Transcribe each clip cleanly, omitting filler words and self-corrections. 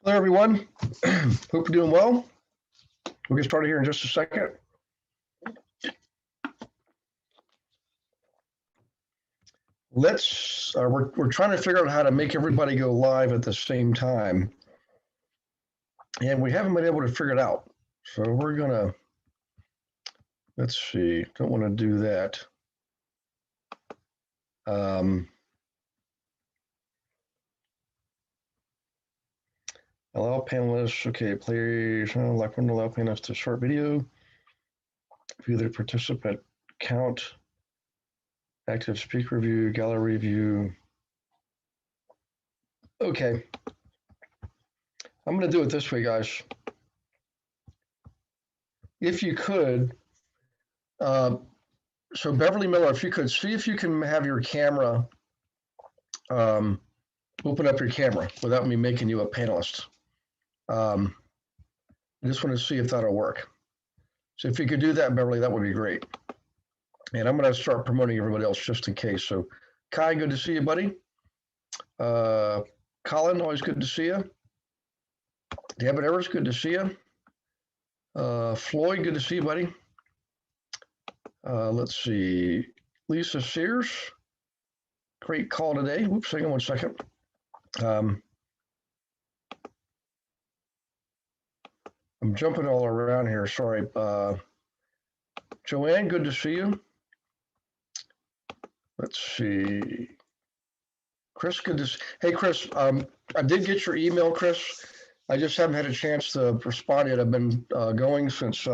Hello, everyone. Hope you're doing well. We'll get started here in just a second. We're trying to figure out how to make everybody go live at the same time. And we haven't been able to figure it out. So we're gonna, let's see, don't want to do that. Allow panelists, okay, please, like when allow panelists to short video, view the participant count, active speaker review, gallery view. Okay. I'm going to do it this way, guys. If you could, so Beverly Miller, if you could see if you can have your camera, open up your camera without me making you a panelist. I just want to see if that'll work. So if you could do that, Beverly, that would be great. And I'm going to start promoting everybody else just in case. So Kai, good to see you, buddy. Colin, always good to see you. David Evers, good to see you. Floyd, good to see you, buddy. Let's see. Lisa Sears, great call today. Whoops, hang on one second. I'm jumping all around here. Sorry. Joanne, good to see you. Let's see. Chris, good to see. Hey, Chris, I did get your email, Chris. I just haven't had a chance to respond yet. I've been going since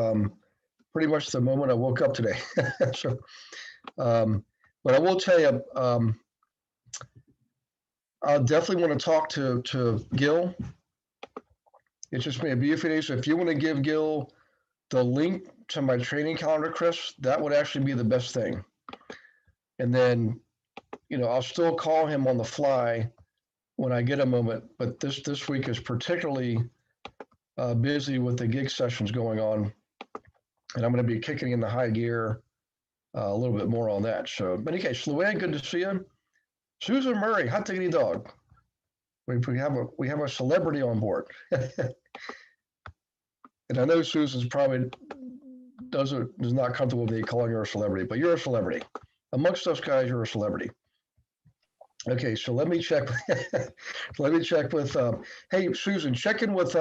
pretty much the moment I woke up today. So, but I will tell you, I'll definitely want to talk to Gil. It's just may be a few days. So if you want to give Gil the link to my training calendar, Chris, that would actually be the best thing. And then, I'll still call him on the fly when I get a moment. But this week is particularly busy with the gig sessions going on, and I'm going to be kicking in the high gear a little bit more on that. So, in any case, Luann, good to see you. Susan Murray, hot diggity dog. We have a celebrity on board. And I know Susan's probably is not comfortable with me calling her a celebrity, but you're a celebrity. Amongst us guys, you're a celebrity. Okay, so let me check. Let me check with. Hey, Susan, check in with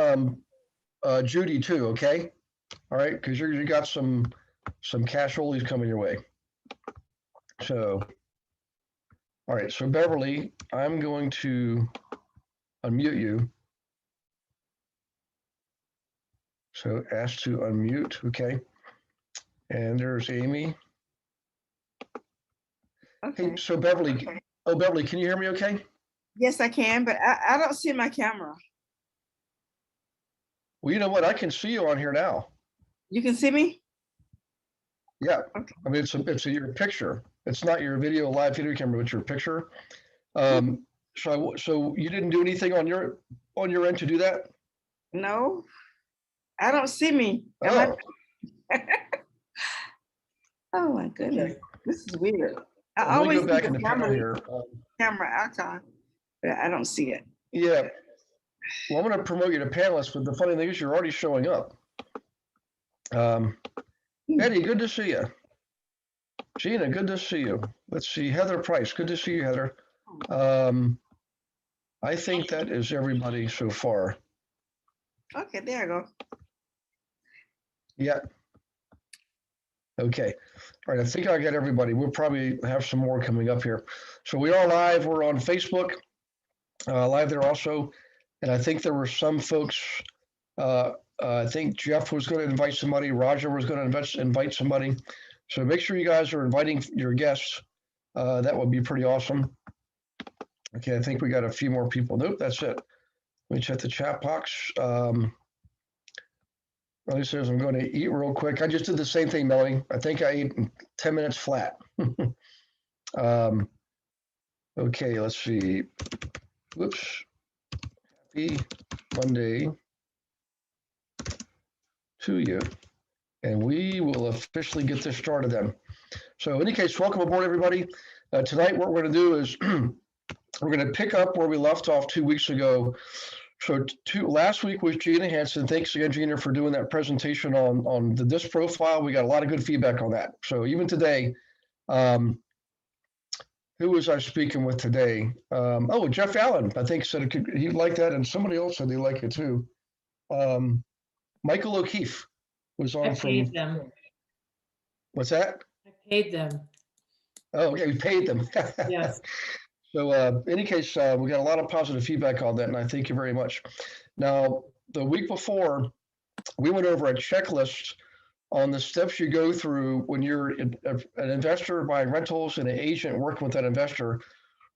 Judy too. Okay, all right, because you got some casseroles coming your way. So, all right. So Beverly, I'm going to unmute you. So ask to unmute. Okay. And there's Amy. Okay. Hey, so Beverly. Okay. Oh, Beverly, can you hear me okay? Yes, I can, but I don't see my camera. Well, you know what? I can see you on here now. You can see me? Yeah. Okay. I mean, it's your picture. It's not your live video camera, but your picture. So you didn't do anything on your end to do that? No, I don't see me. Oh. Oh my goodness, okay. This is weird. I always go back in the camera here. Camera icon, but I don't see it. Yeah. Well, I'm going to promote you to panelist, but the funny thing is you're already showing up. Eddie, good to see you. Gina, good to see you. Let's see, Heather Price, good to see you, Heather. I think that is everybody so far. Okay, there I go. Yeah. Okay. All right, I think I got everybody. We'll probably have some more coming up here. So we are live. We're on Facebook, live there also. And I think there were some folks, I think Jeff was going to invite somebody. Roger was going to invite somebody. So make sure you guys are inviting your guests. That would be pretty awesome. Okay, I think we got a few more people. Nope, that's it. Let me check the chat box. Melanie says, I'm going to eat real quick. I just did the same thing, Melanie. I think I ate in 10 minutes flat. Okay, let's see. Whoops. Happy Monday to you. And we will officially get this started then. So in any case, welcome aboard, everybody. Tonight, what we're going to do is we're going to pick up where we left off 2 weeks ago So last week was Gina Hansen. Thanks again, Gina, for doing that presentation on the disc profile. We got a lot of good feedback on that. So even today, who was I speaking with today? Oh, Jeff Allen, I think said he'd like that, and somebody else said they like it too. Michael O'Keefe was on I paid them. What's that? I paid them. Oh, okay, we paid them. Yes. So in any case, we got a lot of positive feedback on that, and I thank you very much. Now, the week before, we went over a checklist on the steps you go through when you're an investor buying rentals and an agent working with that investor.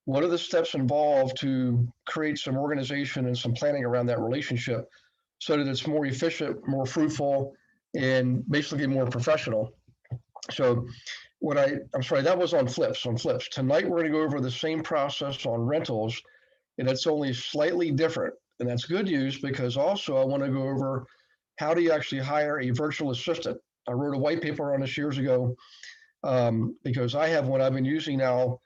What are the steps involved to create some organization and some planning around that relationship so that it's more efficient, more fruitful, and basically more professional? So I'm sorry, that was on flips. Tonight, we're going to go over the same process on rentals, and it's only slightly different. And that's good news because also I want to go over how do you actually hire a virtual assistant. I wrote a white paper on this years ago because I have one I've been using now,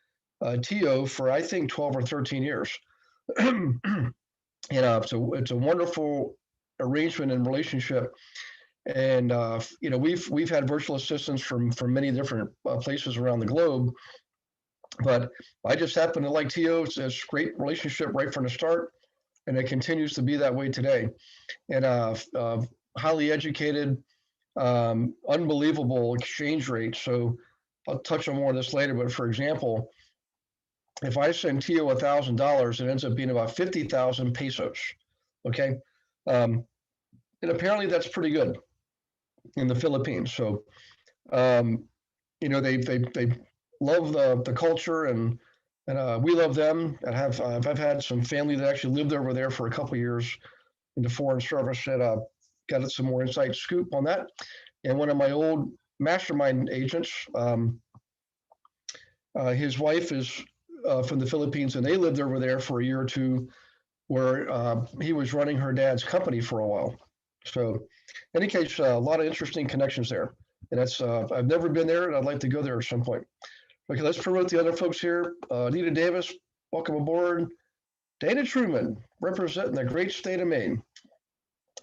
TO, for I think 12 or 13 years. And it's a wonderful arrangement and relationship. And we've had virtual assistants from many different places around the globe, but I just happen to like TO. It's a great relationship right from the start, and it continues to be that way today. And highly educated, unbelievable exchange rate. So I'll touch on more of this later. But for example, if I send TO $1,000, it ends up being about 50,000 pesos. Okay, and apparently that's pretty good in the Philippines. So, they love the culture, and we love them. And I've had some family that actually lived over there for a couple of years in the foreign service, and got some more inside scoop on that. And one of my old mastermind agents, his wife is from the Philippines, and they lived over there for a year or two, where he was running her dad's company for a while. So, in any case, a lot of interesting connections there. And that's I've never been there, and I'd like to go there at some point. Okay, let's promote the other folks here. Anita Davis, welcome aboard. Dana Truman, representing the great state of Maine.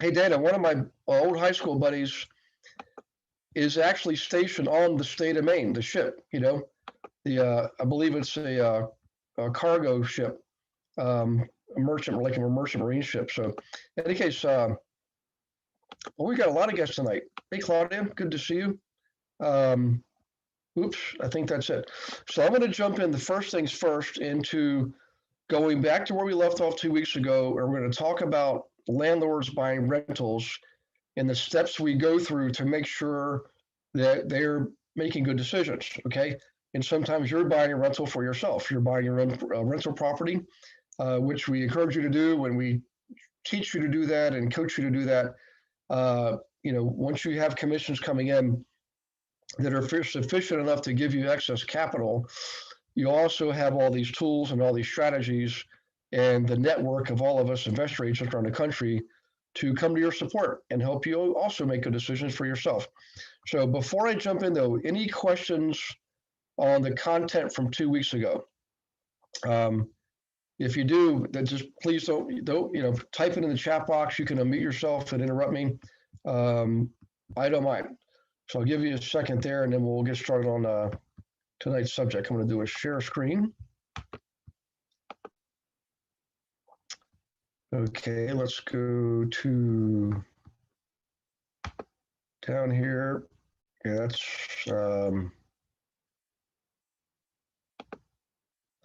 Hey, Dana, one of my old high school buddies is actually stationed on the state of Maine, the ship, I believe it's a cargo ship, a merchant marine ship. So in any case, we got a lot of guests tonight. Hey, Claudia, good to see you. Oops, I think that's it. So I'm going to jump in the first things first into going back to where we left off 2 weeks ago, and we're going to talk about landlords buying rentals and the steps we go through to make sure that they're making good decisions, okay? And sometimes you're buying a rental for yourself. You're buying a rental property, which we encourage you to do when we teach you to do that and coach you to do that. Once you have commissions coming in that are sufficient enough to give you excess capital, you also have all these tools and all these strategies and the network of all of us investor agents around the country to come to your support and help you also make good decisions for yourself. So before I jump in though, any questions on the content from 2 weeks ago? If you do, then just please don't type it in the chat box. You can unmute yourself and interrupt me. I don't mind. So I'll give you a second there, and then we'll get started on tonight's subject. I'm going to do a share screen. Okay, let's go to down here. Yeah, that's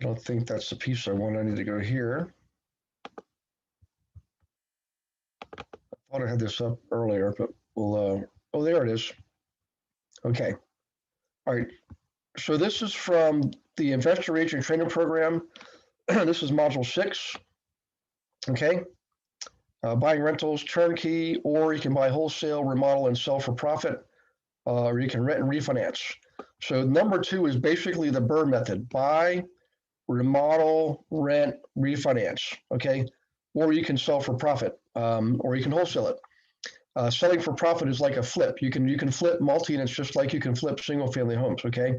I don't think that's the piece I want. I need to go here. I thought I had this up earlier, but we'll, oh, there it is. Okay. All right. So this is from the Investor Agent Training Program. This is module 6. Okay. Buying rentals, turnkey, or you can buy wholesale, remodel, and sell for profit, or you can rent and refinance. So number 2 is basically the BRRRR method: buy, remodel, rent, refinance. Okay. Or you can sell for profit, or you can wholesale it. Selling for profit is like a flip. You can flip multi-units just like you can flip single-family homes. Okay.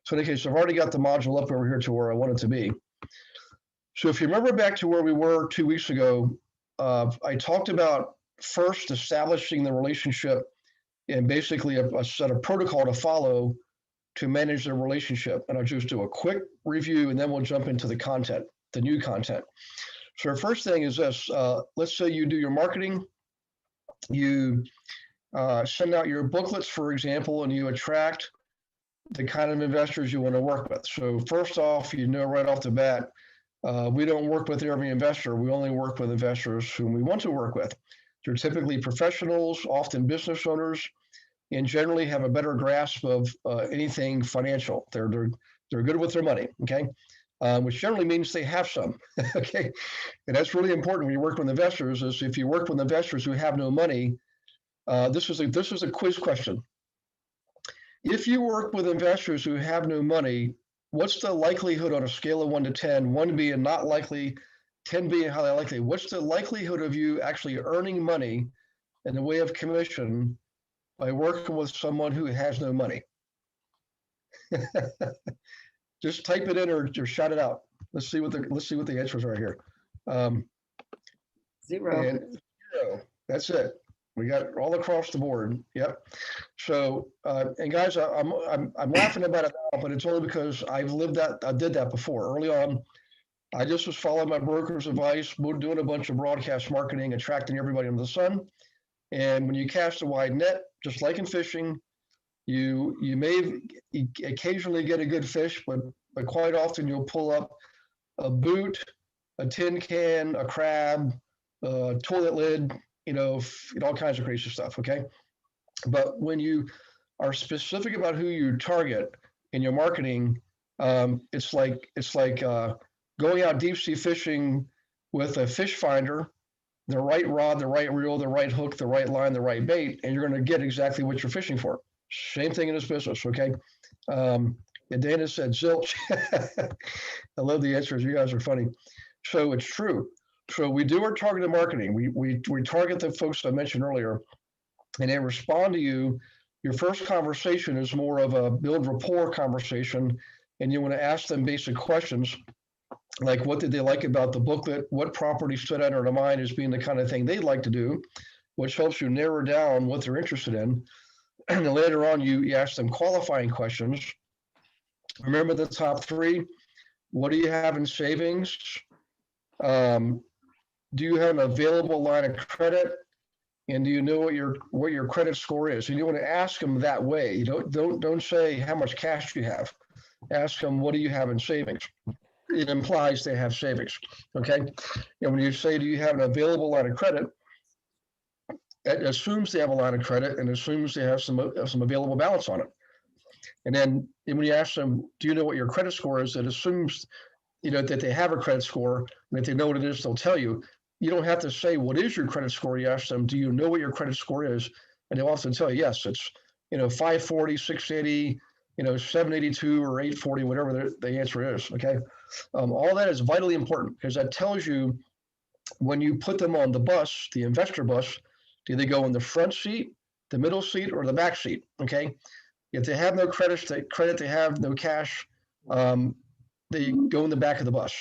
So in any case, I've already got the module up over here to where I want it to be. So if you remember back to where we were 2 weeks ago, I talked about first establishing the relationship and basically a set of protocol to follow to manage the relationship. And I'll just do a quick review and then we'll jump into the content, the new content. So our first thing is this, let's say you do your marketing, you send out your booklets, for example, and you attract the kind of investors you want to work with. So first off, you know right off the bat, we don't work with every investor. We only work with investors whom we want to work with. They're typically professionals, often business owners, and generally have a better grasp of anything financial. They're good with their money, okay? Which generally means they have some, okay? And that's really important when you work with investors. Is if you work with investors who have no money, this is a quiz question. If you work with investors who have no money, what's the likelihood on a scale of 1 to 10, 1 being not likely, 10 being highly likely, what's the likelihood of you actually earning money in the way of commission by working with someone who has no money? Just type it in or shout it out. Let's see what the answers are here. 0. And 0. That's it. We got it all across the board. Yep. So, and guys, I'm laughing about it now, but it's only because I've lived that. I did that before. Early on, I just was following my broker's advice, doing a bunch of broadcast marketing, attracting everybody under the sun. And when you cast a wide net, just like in fishing, you may occasionally get a good fish, but quite often you'll pull up a boot, a tin can, a crab, a toilet lid, all kinds of crazy stuff, okay? But when you are specific about who you target in your marketing, it's like going out deep sea fishing with a fish finder, the right rod, the right reel, the right hook, the right line, the right bait, and you're going to get exactly what you're fishing for. Same thing in this business, okay? And Dana said zilch. I love the answers. You guys are funny. So it's true. So we do our targeted marketing. We target the folks I mentioned earlier, and they respond to you. Your first conversation is more of a build rapport conversation, and you want to ask them basic questions like what did they like about the booklet, what property stood out in their mind as being the kind of thing they'd like to do, which helps you narrow down what they're interested in. And then later on, you ask them qualifying questions. Remember the top 3. What do you have in savings? Do you have an available line of credit? And do you know what your credit score is? And you want to ask them that way. You don't say how much cash you have. Ask them, what do you have in savings? It implies they have savings, okay? And when you say, do you have an available line of credit, it assumes they have a line of credit and assumes they have some available balance on it. And then when you ask them, do you know what your credit score is? It assumes, that they have a credit score, and if they know what it is, they'll tell you. You don't have to say, what is your credit score? You ask them, do you know what your credit score is? And they'll often tell you, yes, it's, 540, 680, 782 or 840, whatever the answer is, okay? All that is vitally important because that tells you when you put them on the bus, the investor bus, do they go in the front seat, the middle seat, or the back seat, okay? If they have no credit, they have no cash, they go in the back of the bus.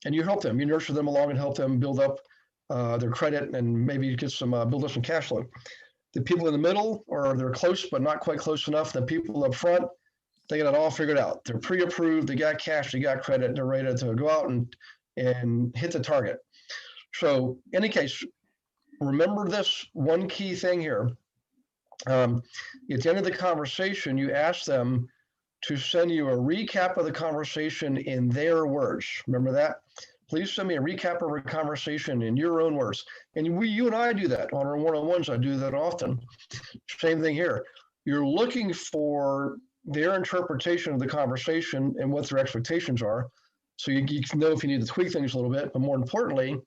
And you help them, you nurture them along and help them build up their credit and maybe get some build up some cash flow. The people in the middle, or they're close but not quite close enough. The people up front, they got it all figured out. They're pre-approved, they got cash, they got credit, they're ready to go out and hit the target. So in any case, remember this one key thing here. At the end of the conversation, you ask them to send you a recap of the conversation in their words. Remember that? Please send me a recap of our conversation in your own words. And you and I do that on our one-on-ones. I do that often. Same thing here. You're looking for their interpretation of the conversation and what their expectations are. So you can know if you need to tweak things a little bit, but more importantly,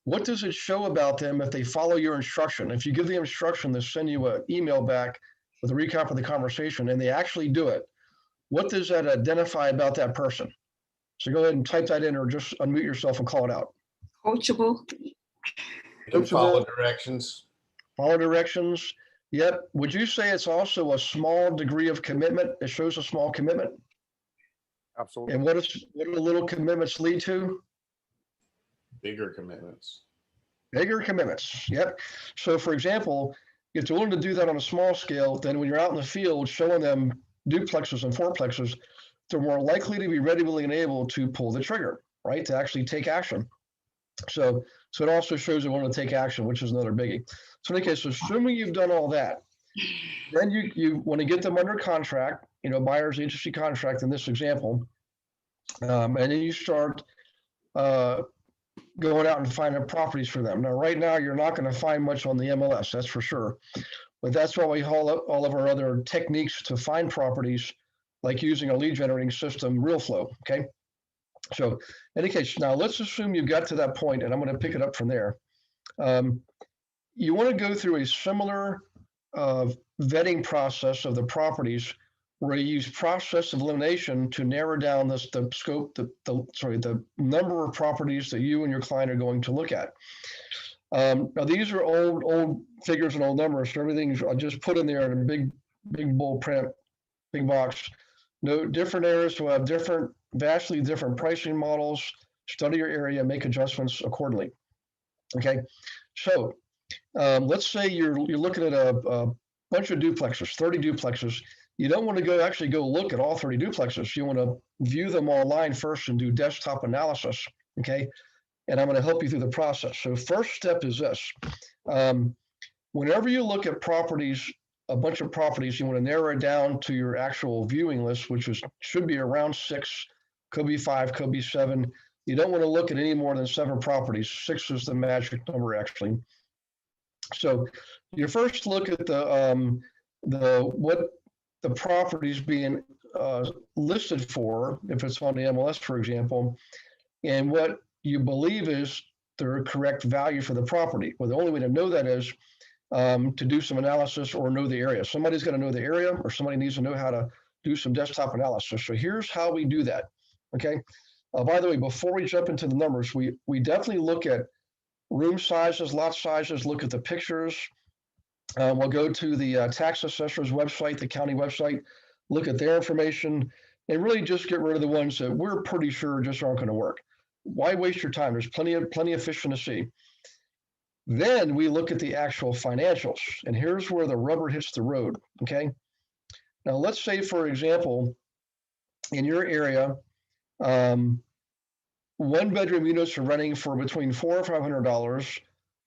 what does it show about them if they follow your instruction? If you give the instruction to send you an email back with a recap of the conversation and they actually do it, what does that identify about that person? So go ahead and type that in or just unmute yourself and call it out. Coachable. Follow directions. Follow directions. Yep. Would you say it's also a small degree of commitment? It shows a small commitment. Absolutely. And what do little commitments lead to? Bigger commitments. Bigger commitments. Yep. So for example, if they're willing to do that on a small scale, then when you're out in the field showing them duplexes and fourplexes, they're more likely to be ready, willing, and able to pull the trigger, right? To actually take action. So it also shows they want to take action, which is another biggie. So in any case, assuming you've done all that, then you want to get them under contract, buyer's agency contract in this example, and then you start going out and finding properties for them. Now, right now, you're not going to find much on the MLS, that's for sure. But that's why we haul up all of our other techniques to find properties, like using a lead generating system, RealFlow, okay? So in any case, now let's assume you got to that point, and I'm going to pick it up from there. You want to go through a similar vetting process of the properties where you use process of elimination to narrow down the scope, the number of properties that you and your client are going to look at. Now these are old figures and old numbers, so everything's I just put in there in a big bold print, big box. No, different areas will have vastly different pricing models. Study your area, make adjustments accordingly. Okay, so let's say you're looking at a bunch of duplexes, 30 duplexes. You don't want to go look at all 30 duplexes. You want to view them online first and do desktop analysis, okay? And I'm going to help you through the process. So first step is this. Whenever you look at properties, a bunch of properties, you want to narrow it down to your actual viewing list, which should be around 6, could be 5, could be 7. You don't want to look at any more than 7 properties. 6 is the magic number, actually. So you first look at what the properties being listed for, if it's on the MLS, for example, and what you believe is the correct value for the property. Well, the only way to know that is to do some analysis or know the area. Somebody's got to know the area, or somebody needs to know how to do some desktop analysis. So here's how we do that, okay? By the way, before we jump into the numbers, we definitely look at room sizes, lot sizes, look at the pictures. We'll go to the tax assessor's website, the county website, look at their information, and really just get rid of the ones that we're pretty sure just aren't going to work. Why waste your time? There's plenty of fish in the sea. Then we look at the actual financials, and here's where the rubber hits the road, okay? Now, let's say, for example, in your area, 1-bedroom units are renting for between $400 and $500,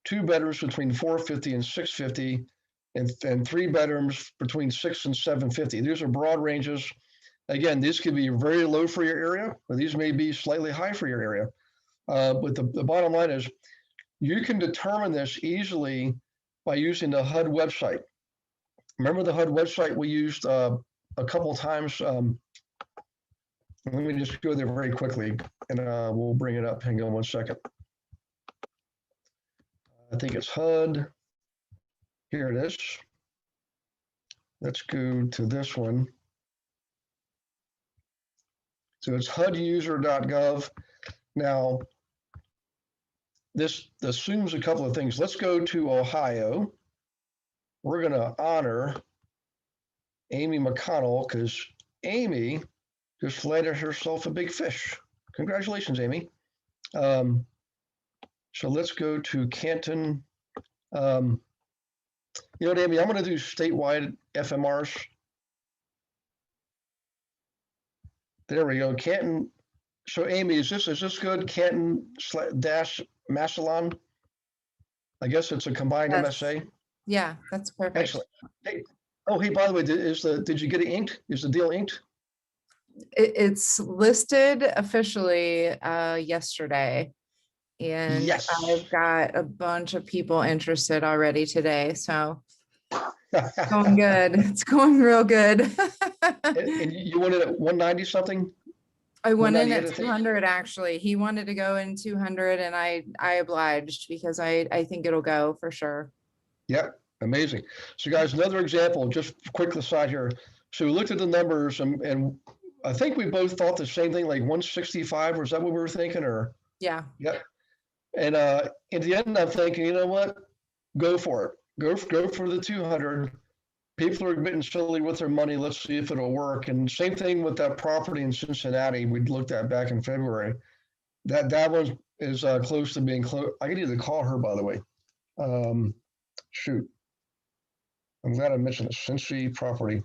2 bedrooms between $450 and $650, and 3 bedrooms between $600 and $750. These are broad ranges. Again, these could be very low for your area, or these may be slightly high for your area. But the bottom line is, you can determine this easily by using the HUD website. Remember the HUD website we used a couple times? Let me just go there very quickly, and we'll bring it up. Hang on one second. I think it's HUD. Here it is. Let's go to this one. So it's huduser.gov. Now, this assumes a couple of things. Let's go to Ohio. We're going to honor Amy McConnell because Amy just landed herself a big fish. Congratulations, Amy. So let's go to Canton. You know what, Amy, I'm going to do statewide FMRs. There we go, Canton. So Amy, is this good? Canton / Massillon? I guess it's a combined MSA. Yeah, that's perfect. Excellent. Hey, hey, by the way, did you get it inked? Is the deal inked? It's listed officially yesterday, and Yes. I've got a bunch of people interested already today, so it's going good. It's going real good. And you wanted at 190 something? I went in 198, I at think. 200 actually. He wanted to go in 200 and I obliged because I think it'll go for sure. Yep, amazing. So guys, another example, just quick aside here. So we looked at the numbers and I think we both thought the same thing, like 165, or is that what we were thinking, or? Yeah. Yep. And at the end, I'm thinking, you know what? Go for it. Go for the 200. People are getting silly with their money. Let's see if it'll work. And same thing with that property in Cincinnati we looked at back in February. That one's is close to being close. I could either call her, by the way. Shoot. I'm glad I mentioned the Cincy property.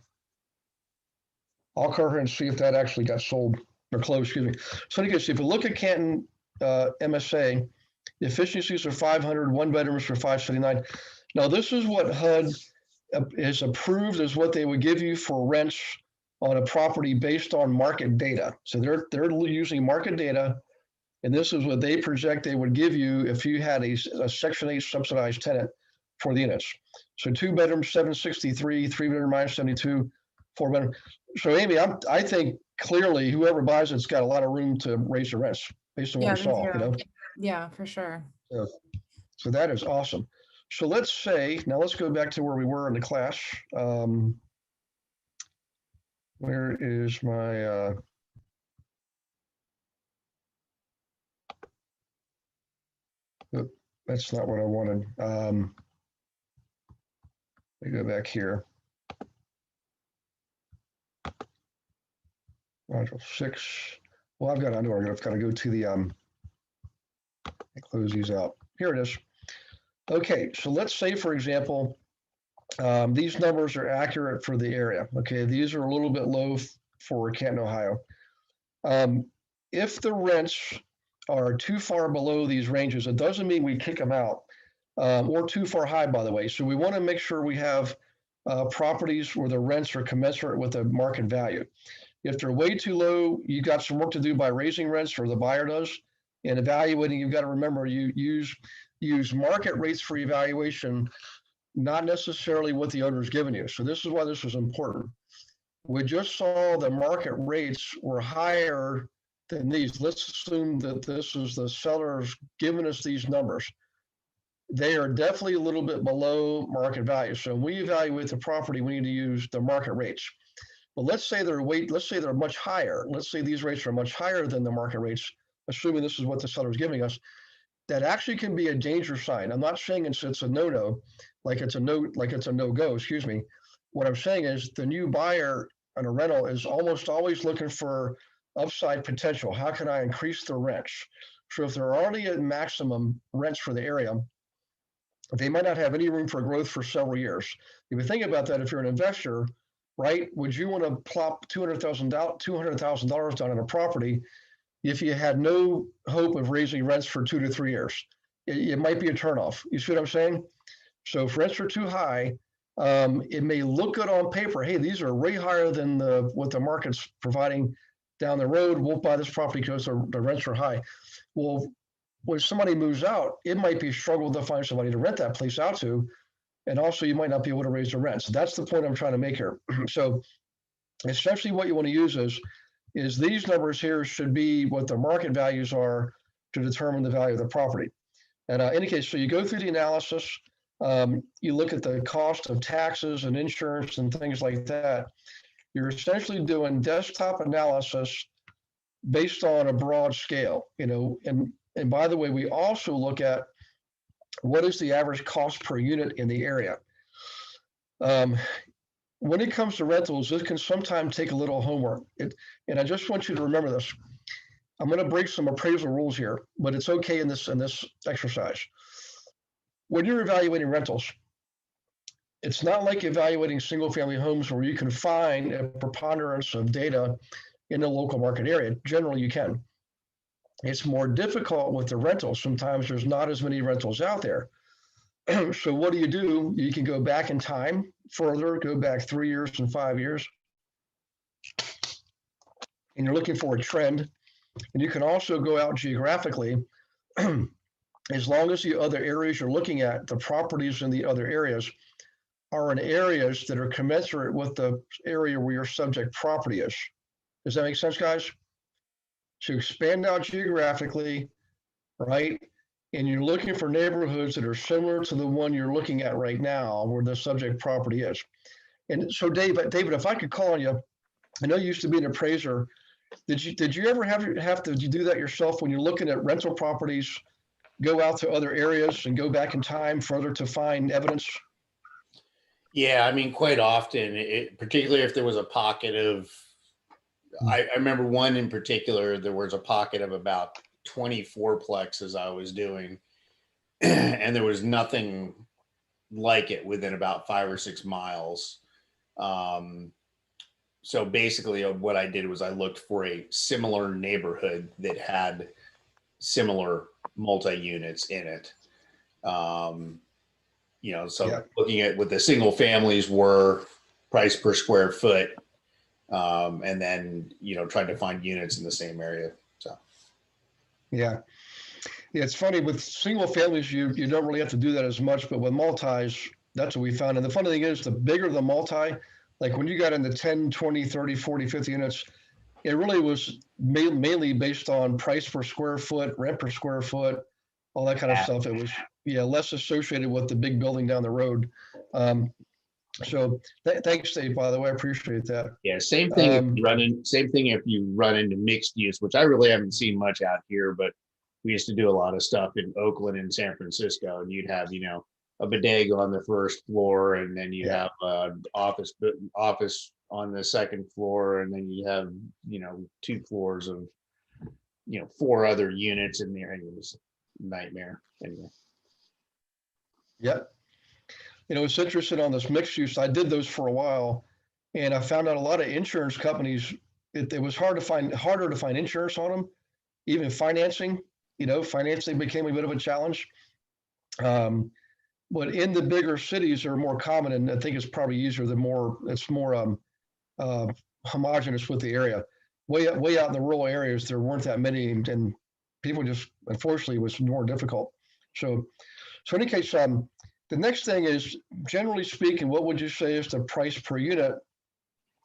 I'll call her and see if that actually got sold or closed, excuse me. So in any case, if you look at Canton MSA, the efficiencies are 500, one bedrooms for 579. Now, this is what HUD is approved as what they would give you for rents on a property based on market data. So they're using market data, and this is what they project they would give you if you had a Section 8 subsidized tenant for the units. So 2 bedrooms, 763, 3 bedroom, minus 72, 4 bedroom. So Amy, I think clearly whoever buys it's got a lot of room to raise the rents based on what Yeah, we saw, me you too. know? Yeah, for sure. So that is awesome. So let's say, now let's go back to where we were in the class. Where is my, that's not what I wanted. Let me go back here. Module 6. Well, I know I've got to go to the, close these out. Here it is. Okay, so let's say, for example, these numbers are accurate for the area. Okay, these are a little bit low for Canton, Ohio. If the rents are too far below these ranges, it doesn't mean we kick them out, or too far high, by the way. So we want to make sure we have properties where the rents are commensurate with the market value. If they're way too low, you've got some work to do by raising rents, or the buyer does. And evaluating, you've got to remember, you use market rates for evaluation, not necessarily what the owner's given you. So this is why this was important. We just saw the market rates were higher than these. Let's assume that this is the sellers giving us these numbers. They are definitely a little bit below market value. So when we evaluate the property, we need to use the market rates. But let's say they're much higher. Let's say these rates are much higher than the market rates, assuming this is what the seller is giving us. That actually can be a danger sign. I'm not saying it's a no-no, like it's a no-go, excuse me. What I'm saying is the new buyer on a rental is almost always looking for upside potential. How can I increase the rents? So if they're already at maximum rents for the area, they might not have any room for growth for several years. If you think about that, if you're an investor, right, would you want to plop $200,000 down on a property if you had no hope of raising rents for 2 to 3 years? It might be a turnoff. You see what I'm saying? So if rents are too high, it may look good on paper. Hey, these are way higher than what the market's providing down the road. We'll buy this property because the rents are high. Well, when somebody moves out, it might be a struggle to find somebody to rent that place out to. And also you might not be able to raise the rents. That's the point I'm trying to make here. So essentially what you want to use is these numbers here should be what the market values are to determine the value of the property. And in any case, so you go through the analysis, you look at the cost of taxes and insurance and things like that. You're essentially doing desktop analysis based on a broad scale, and by the way, we also look at what is the average cost per unit in the area. When it comes to rentals, this can sometimes take a little homework. And I just want you to remember this. I'm going to break some appraisal rules here, but it's okay in this exercise. When you're evaluating rentals, it's not like evaluating single-family homes where you can find a preponderance of data in the local market area. Generally, you can. It's more difficult with the rentals. Sometimes there's not as many rentals out there. So what do? You can go back in time further, go back 3 years and 5 years, and you're looking for a trend. And you can also go out geographically. As long as the other areas you're looking at, the properties in the other areas are in areas that are commensurate with the area where your subject property is. Does that make sense, guys? To expand out geographically, right? And you're looking for neighborhoods that are similar to the one you're looking at right now where the subject property is. And so David, if I could call on you, I know you used to be an appraiser. Did you ever have to do that yourself when you're looking at rental properties, go out to other areas and go back in time further to find evidence? Yeah, I mean, quite often, particularly if there was a pocket of, I remember one in particular, there was a pocket of about 24 plexes I was doing, and there was nothing like it within about 5 or 6 miles. So basically what I did was I looked for a similar neighborhood that had similar multi-units in it. So Yeah. looking at what the single families were, price per square foot, and then, trying to find units in the same area. So. Yeah. Yeah, it's funny with single families, you don't really have to do that as much, but with multis, that's what we found. And the funny thing is, the bigger the multi, like when you got into 10, 20, 30, 40, 50 units, it really was mainly based on price per square foot, rent per square foot, all that kind of stuff. It was, less associated with the big building down the road. So thanks, Dave, by the way, I appreciate that. Yeah, same thing. Same thing if you run into mixed use, which I really haven't seen much out here, but we used to do a lot of stuff in Oakland and San Francisco, and you'd have, a bodega on the first floor, and then you have office on the second floor, and then you have, 2 floors of, 4 other units in there. And it was a nightmare anyway. Yep. It's interesting on this mixed use. I did those for a while, and I found out a lot of insurance companies, it was harder to find insurance on them, even financing. Financing became a bit of a challenge. But in the bigger cities, they're more common, and I think it's probably easier. It's more homogenous with the area. Way out in the rural areas, there weren't that many, and people just, unfortunately, it was more difficult. So in any case, the next thing is, generally speaking, what would you say is the price per unit?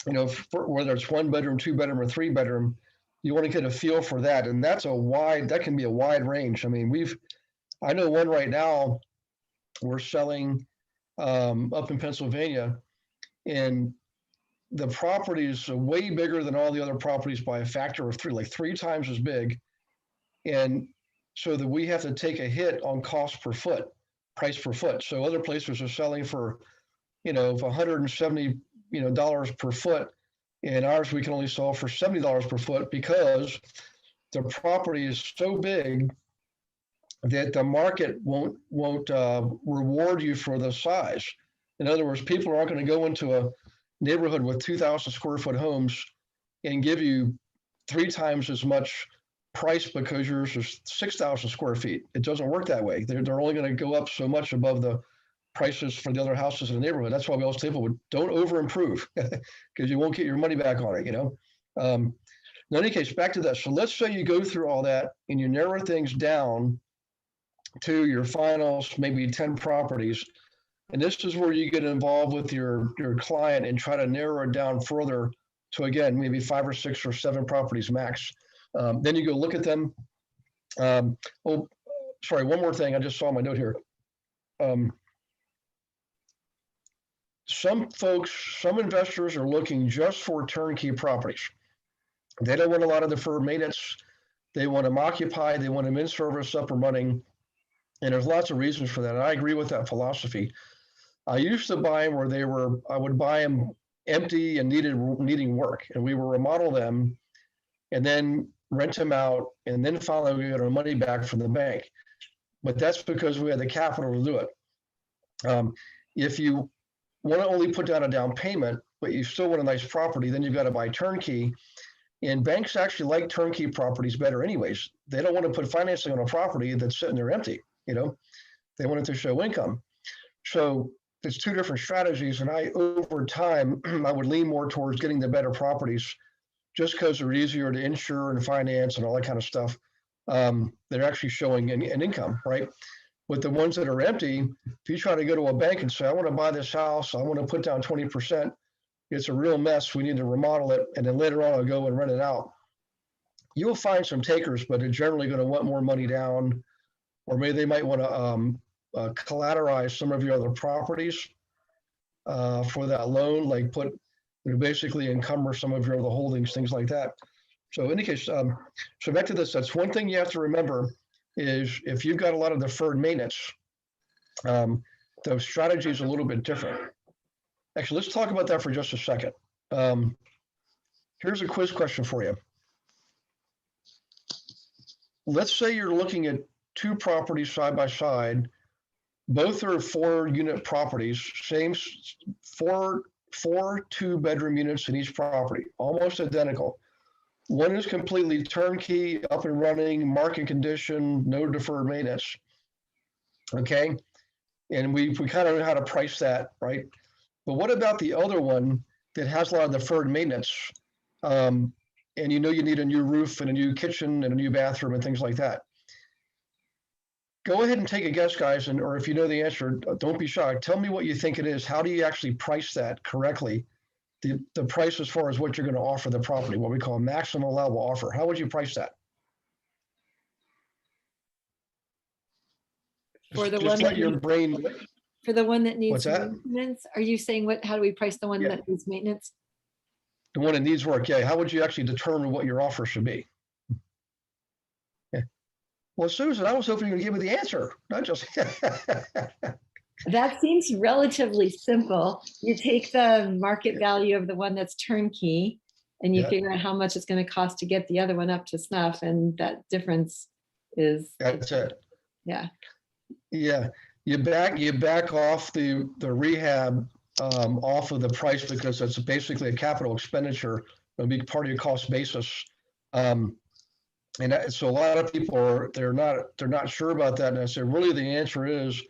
Whether it's 1 bedroom, 2 bedroom, or 3 bedroom, you want to get a feel for that, and that can be a wide range. I mean, I know one right now we're selling up in Pennsylvania, and the property is way bigger than all the other properties by a factor of 3, like 3 times as big, and so that we have to take a hit on cost per foot, price per foot. So other places are selling for, $170, dollars per foot. And ours, we can only sell for $70 per foot because the property is so big that the market won't reward you for the size. In other words, people aren't going to go into a neighborhood with 2,000 square foot homes and give you 3 times as much price because yours is 6,000 square feet. It doesn't work that way. They're only going to go up so much above the prices for the other houses in the neighborhood. That's why we always tell people, don't over improve because you won't get your money back on it. In any case, back to that. So let's say you go through all that and you narrow things down to your finals, maybe 10 properties. And this is where you get involved with your client and try to narrow it down further to, again, maybe 5 or 6 or 7 properties max. Then you go look at them. Sorry, one more thing. I just saw my note here. Some investors are looking just for turnkey properties. They don't want a lot of deferred maintenance. They want them occupied. They want them in service, up and running. And there's lots of reasons for that. And I agree with that philosophy. I used to buy them I would buy them empty and needing work. And we would remodel them and then rent them out. And then finally we got our money back from the bank. But that's because we had the capital to do it. If you want to only put down a down payment, but you still want a nice property, then you've got to buy turnkey. And banks actually like turnkey properties better anyways. They don't want to put financing on a property that's sitting there empty. They want it to show income. So there's 2 different strategies. And over time, I would lean more towards getting the better properties just because they're easier to insure and finance and all that kind of stuff. They're actually showing an income, right? With the ones that are empty, if you try to go to a bank and say, I want to buy this house, I want to put down 20%, it's a real mess. We need to remodel it. And then later on, I'll go and rent it out. You'll find some takers, but they're generally going to want more money down, or maybe they might want to collateralize some of your other properties for that loan, like basically encumber some of your other holdings, things like that. So in any case, so back to this, that's one thing you have to remember is if you've got a lot of deferred maintenance, the strategy is a little bit different. Actually, let's talk about that for just a second. Here's a quiz question for you. let's say you're looking at two properties side by side. Both are 4-unit properties, same four 2-bedroom units in each property, almost identical. One is completely turnkey, up and running, market condition, no deferred maintenance. Okay, and we kind of know how to price that, right? But what about the other one that has a lot of deferred maintenance? And you know you need a new roof and a new kitchen and a new bathroom and things like that. Go ahead and take a guess, guys, and or if you know the answer, don't be shy. Tell me what you think it is. How do you actually price that correctly? The price as far as what you're going to offer the property, what we call maximum allowable offer. How would you price that? For the Just one let that your needs- brain. For the one that What's needs that? maintenance, are you saying how do we price the one Yeah. that needs maintenance? The one that needs work, yeah. How would you actually determine what your offer should be? Yeah. Well, Susan, I was hoping you would give me the answer, not just. That seems relatively simple. You take the market value of the one that's turnkey and you Yeah. figure out how much it's going to cost to get the other one up to snuff. And that difference is, That's it. yeah. Yeah, you back off the rehab off of the price because it's basically a capital expenditure. It'll be part of your cost basis. So a lot of people they're not sure about that. And I say really the answer is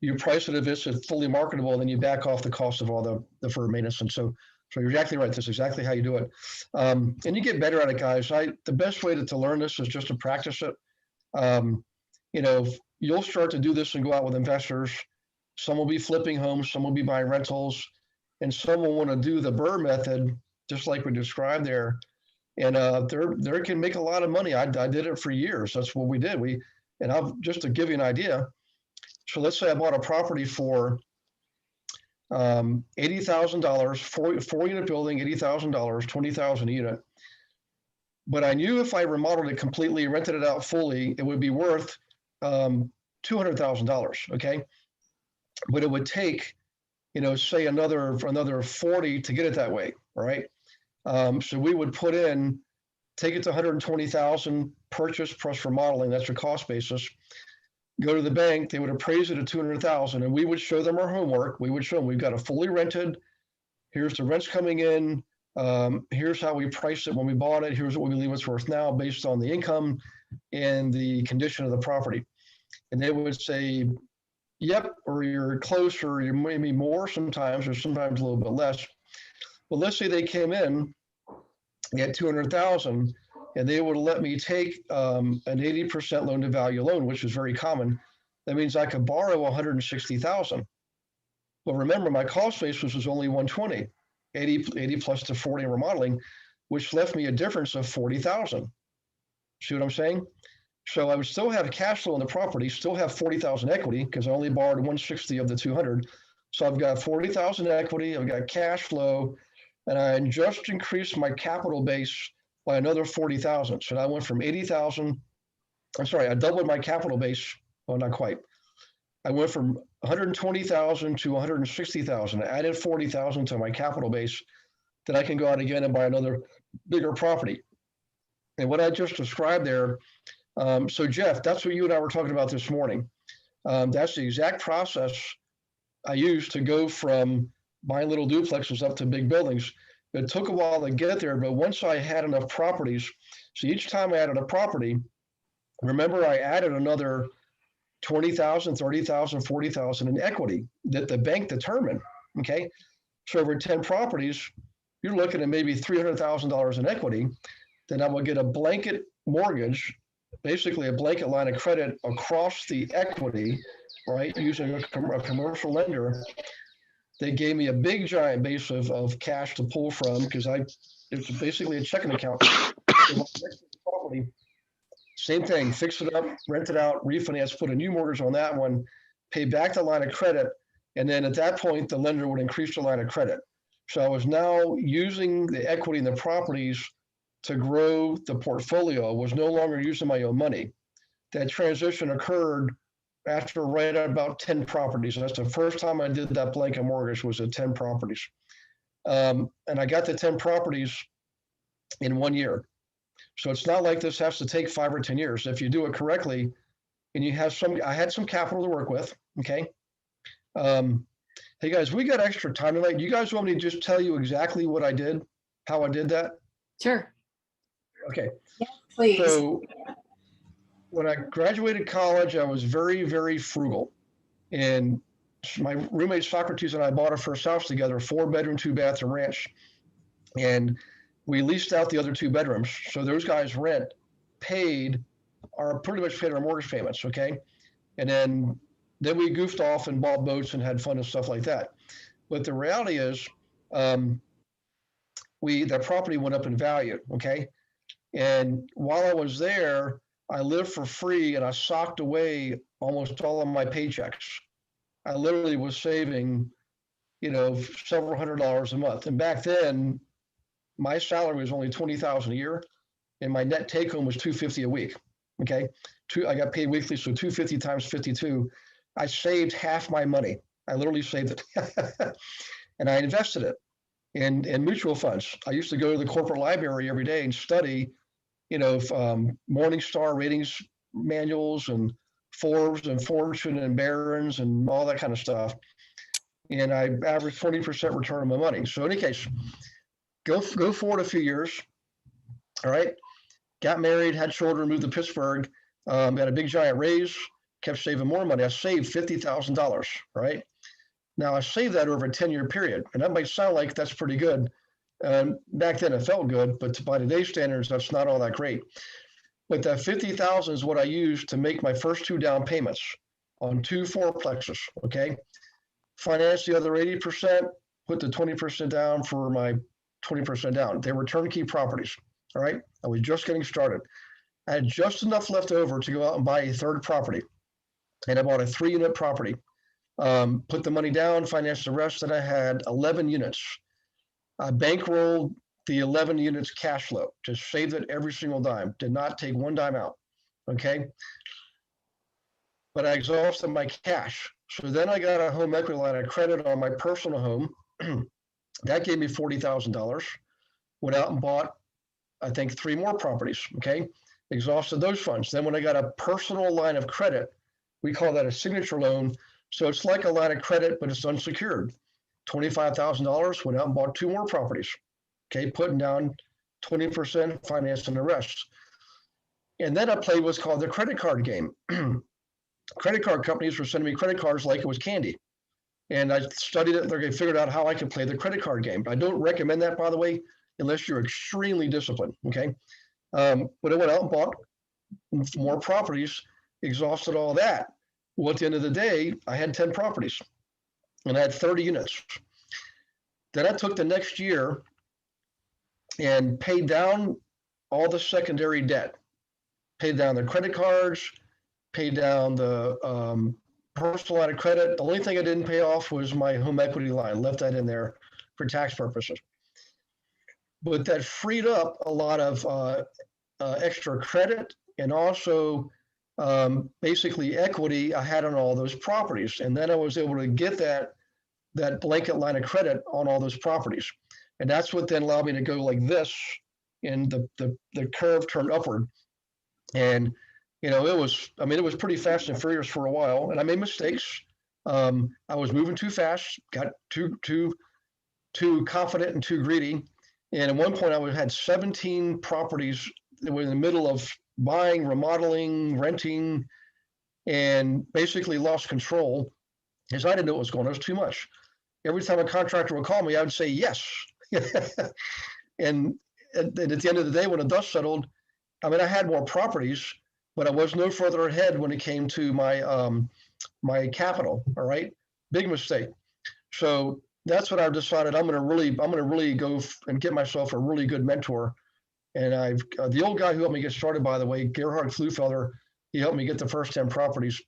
you price it if it's fully marketable, and then you back off the cost of all the deferred maintenance. And so you're exactly right. That's exactly how you do it. And you get better at it, guys. The best way to learn this is just to practice it. You know, you'll start to do this and go out with investors. Some will be flipping homes, some will be buying rentals, and some will want to do the BRRRR method, just like we described there. And they can make a lot of money. I did it for years. That's what we did. Just to give you an idea. So let's say I bought a property for $80,000, 4-unit building, $80,000, $20,000 a unit. But I knew if I remodeled it completely, rented it out fully, it would be worth $200,000. Okay, but it would take, say another 40 to get it that way. All right. So we would take it to 120,000, purchase plus remodeling. That's your cost basis. Go to the bank, they would appraise it at 200,000, and we would show them our homework. We would show them we've got a fully rented. Here's the rents coming in. Here's how we priced it when we bought it. Here's what we believe it's worth now based on the income and the condition of the property. And they would say, yep, or you're close, or you're maybe more sometimes, or sometimes a little bit less. Well, let's say they came in at 200,000, and they would let me take an 80% loan to value loan, which is very common. That means I could borrow 160,000. But remember, my cost basis was only 120, 80 plus the 40 remodeling, which left me a difference of 40,000. See what I'm saying? So I would still have cash flow on the property, still have 40,000 equity because I only borrowed 160 of the 200. So I've got 40,000 equity, I've got cash flow, and I just increased my capital base by another 40,000. So I went from 80,000. I doubled my capital base. Well, not quite. I went from 120,000 to 160,000. I added 40,000 to my capital base. Then I can go out again and buy another bigger property. And what I just described there. So Jeff, that's what you and I were talking about this morning. That's the exact process I used to go from buying little duplexes up to big buildings. It took a while to get there, but once I had enough properties, so each time I added a property, remember I added another 20,000, 30,000, 40,000 in equity that the bank determined, okay? So over 10 properties, you're looking at maybe $300,000 in equity. Then I will get a blanket mortgage, basically a blanket line of credit across the equity, right, using a commercial lender. They gave me a big giant base of cash to pull from because it's basically a checking account. Property, same thing, fix it up, rent it out, refinance, put a new mortgage on that one, pay back the line of credit, and then at that point, the lender would increase the line of credit. So I was now using the equity in the properties to grow the portfolio, was no longer using my own money. That transition occurred after right at about 10 properties. And that's the first time I did that blanket mortgage was at 10 properties. And I got the 10 properties in 1 year. So it's not like this has to take 5 or 10 years. If you do it correctly and you have I had some capital to work with. Okay. Hey guys, we got extra time tonight. Do you guys want me to just tell you exactly what I did, how I did that? Sure. Okay. Please. So when I graduated college, I was very, very frugal. And my roommate Socrates and I bought our first house together, 4-bedroom, 2-bathroom ranch. And we leased out the other 2 bedrooms. So those guys pretty much paid our mortgage payments. Okay. And then we goofed off and bought boats and had fun and stuff like that. But the reality is, that property went up in value. Okay. And while I was there, I lived for free and I socked away almost all of my paychecks. I literally was saving, several $100s a month. And back then, my salary was only $20,000 a year, and my net take home was $250 a week. Okay, I got paid weekly, so $250 times 52. I saved half my money. I literally saved it, and I invested it in mutual funds. I used to go to the corporate library every day and study, Morningstar ratings manuals and Forbes and Fortune and Barron's and all that kind of stuff. And I averaged 20% return on my money. So in any case, go forward a few years. All right. Got married, had children, moved to Pittsburgh, got a big giant raise, kept saving more money. I saved $50,000. Right. Now I saved that over a 10-year period. And that might sound like that's pretty good. Back then it felt good, but by today's standards, that's not all that great. But that $50,000 is what I used to make my first 2 down payments on 2 fourplexes. Okay. Finance the other 80%, put the 20% down for my 20% down. They were turnkey properties. All right. I was just getting started. I had just enough left over to go out and buy a 3rd property. And I bought a 3-unit property. Put the money down, financed the rest, and I had 11 units. I bankrolled the 11 units cash flow, just saved it every single dime, did not take 1 dime out. Okay. But I exhausted my cash. So then I got a home equity line of credit on my personal home. That gave me $40,000. Went out and bought, I think, 3 more properties. Okay. Exhausted those funds. Then when I got a personal line of credit, we call that a signature loan. So it's like a line of credit, but it's unsecured. $25,000, went out and bought 2 more properties. Okay. Putting down 20%, financing the rest. And then I played what's called the credit card game. Credit card companies were sending me credit cards like it was candy. And I studied it. They figured out how I could play the credit card game. I don't recommend that, by the way, unless you're extremely disciplined. Okay. But I went out and bought more properties, exhausted all that. Well, at the end of the day, I had 10 properties and I had 30 units. Then I took the next year and paid down all the secondary debt, paid down the credit cards, paid down the personal line of credit. The only thing I didn't pay off was my home equity line, left that in there for tax purposes. But that freed up a lot of extra credit and also basically equity I had on all those properties. And then I was able to get that blanket line of credit on all those properties. And that's what then allowed me to go like this, and the curve turned upward. And it was pretty fast and furious for a while, and I made mistakes. I was moving too fast, got too confident and too greedy. And at one point I had 17 properties that were in the middle of buying, remodeling, renting, and basically lost control because I didn't know what was going on. It was too much. Every time a contractor would call me, I would say yes. And at the end of the day, when the dust settled, I had more properties, but I was no further ahead when it came to my capital. All right, big mistake. So that's what I've decided. I'm gonna really go and get myself a really good mentor. And the old guy who helped me get started, by the way, Gerhard Flufelder, he helped me get the first 10 properties.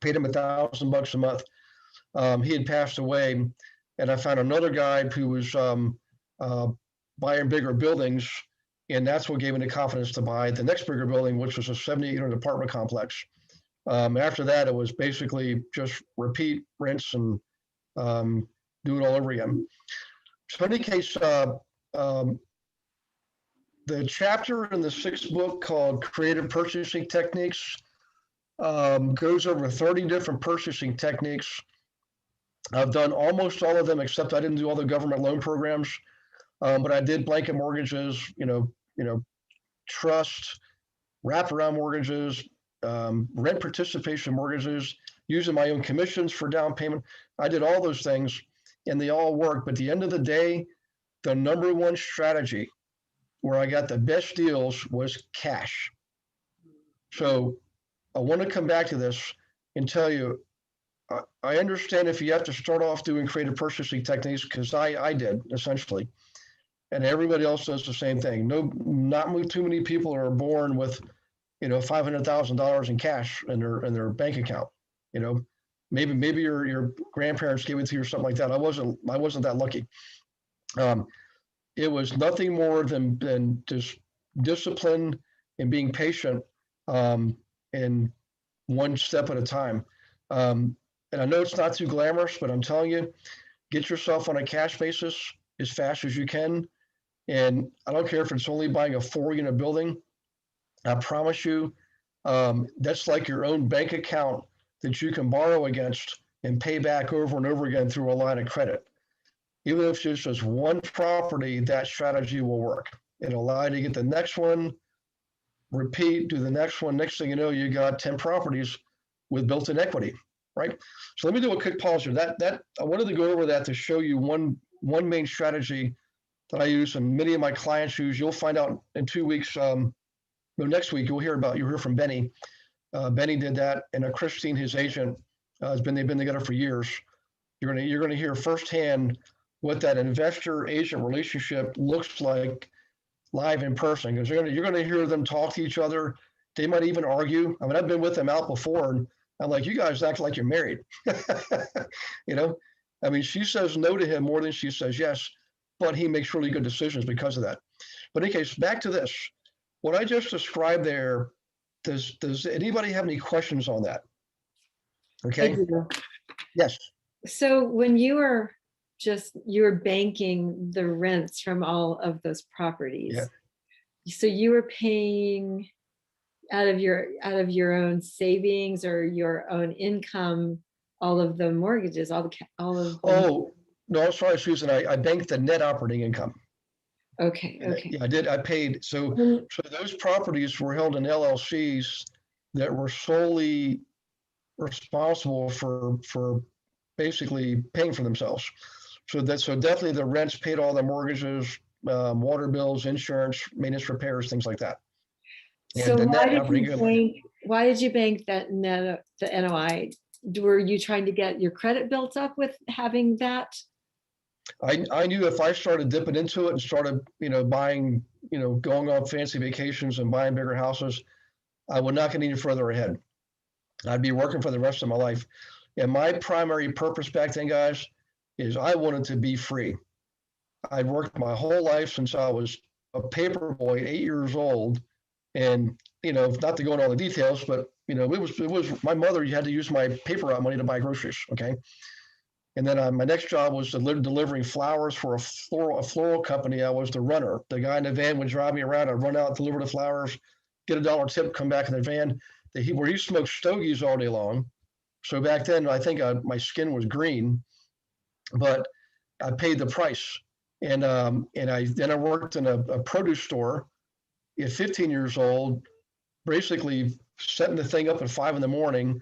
Paid him $1,000 a month. He had passed away, and I found another guy who was buying bigger buildings. And that's what gave me the confidence to buy the next bigger building, which was a 78-unit apartment complex. After that, it was basically just repeat, rinse, and do it all over again. So in any case, the the chapter in the 6th book called Creative Purchasing Techniques goes over 30 different purchasing techniques. I've done almost all of them, except I didn't do all the government loan programs, but I did blanket mortgages, trust, wraparound mortgages, rent participation mortgages, using my own commissions for down payment. I did all those things, and they all work. But at the end of the day, the number one strategy where I got the best deals was cash. So I want to come back to this and tell you, I understand if you have to start off doing creative purchasing techniques, because I did essentially, and everybody else does the same thing. No, not too many people are born with, $500,000 in cash in their bank account. Maybe your grandparents gave it to you or something like that. I wasn't that lucky. It was nothing more than just discipline and being patient, and one step at a time. And I know it's not too glamorous, but I'm telling you, get yourself on a cash basis as fast as you can. And I don't care if it's only buying a 4-unit building. I promise you, that's like your own bank account that you can borrow against and pay back over and over again through a line of credit. Even if it's just one property, that strategy will work. It'll allow you to get the next one, repeat, do the next one. Next thing you know, you got 10 properties with built-in equity, right? So let me do a quick pause here. That I wanted to go over that to show you one main strategy that I use and many of my clients use. You'll find out in 2 weeks. Next week you'll hear from Benny. Benny did that, and Christine, his agent, they've been together for years. You're gonna hear firsthand what that investor agent relationship looks like live in person, because you're gonna hear them talk to each other. They might even argue. I mean, I've been with them out before, and I'm like, you guys act like you're married. I mean, she says no to him more than she says yes, but he makes really good decisions because of that. But in any case, back to this. What I just described there, does anybody have any questions on that? I Okay. do. Yes. So when you were banking the rents from all of those properties, Yeah. so you were paying out of your own savings or your own income, all of the mortgages, all of them. Oh, no, sorry, Susan. I banked the net operating income. Okay. Yeah, I did. I paid. So those properties were held in LLCs that were solely responsible for basically paying for themselves. So definitely the rents paid all the mortgages, water bills, insurance, maintenance, repairs, things like that. And So the why net did operating you income. bank? Why did you bank that net, the NOI? Were you trying to get your credit built up with having that? I knew if I started dipping into it and started, buying, going on fancy vacations and buying bigger houses, I would not get any further ahead. I'd be working for the rest of my life. And my primary purpose back then, guys, is I wanted to be free. I'd worked my whole life since I was a paper boy, 8 years old. And, not to go into all the details, but, it was my mother, you had to use my paper route money to buy groceries. Okay. And then my next job was delivering flowers for a floral company. I was the runner. The guy in the van would drive me around. I'd run out, deliver the flowers, get a $1 tip, come back in the van. Where he smoked stogies all day long. So back then, I think my skin was green, but I paid the price. And I worked in a produce store at 15 years old, basically setting the thing up at 5 a.m.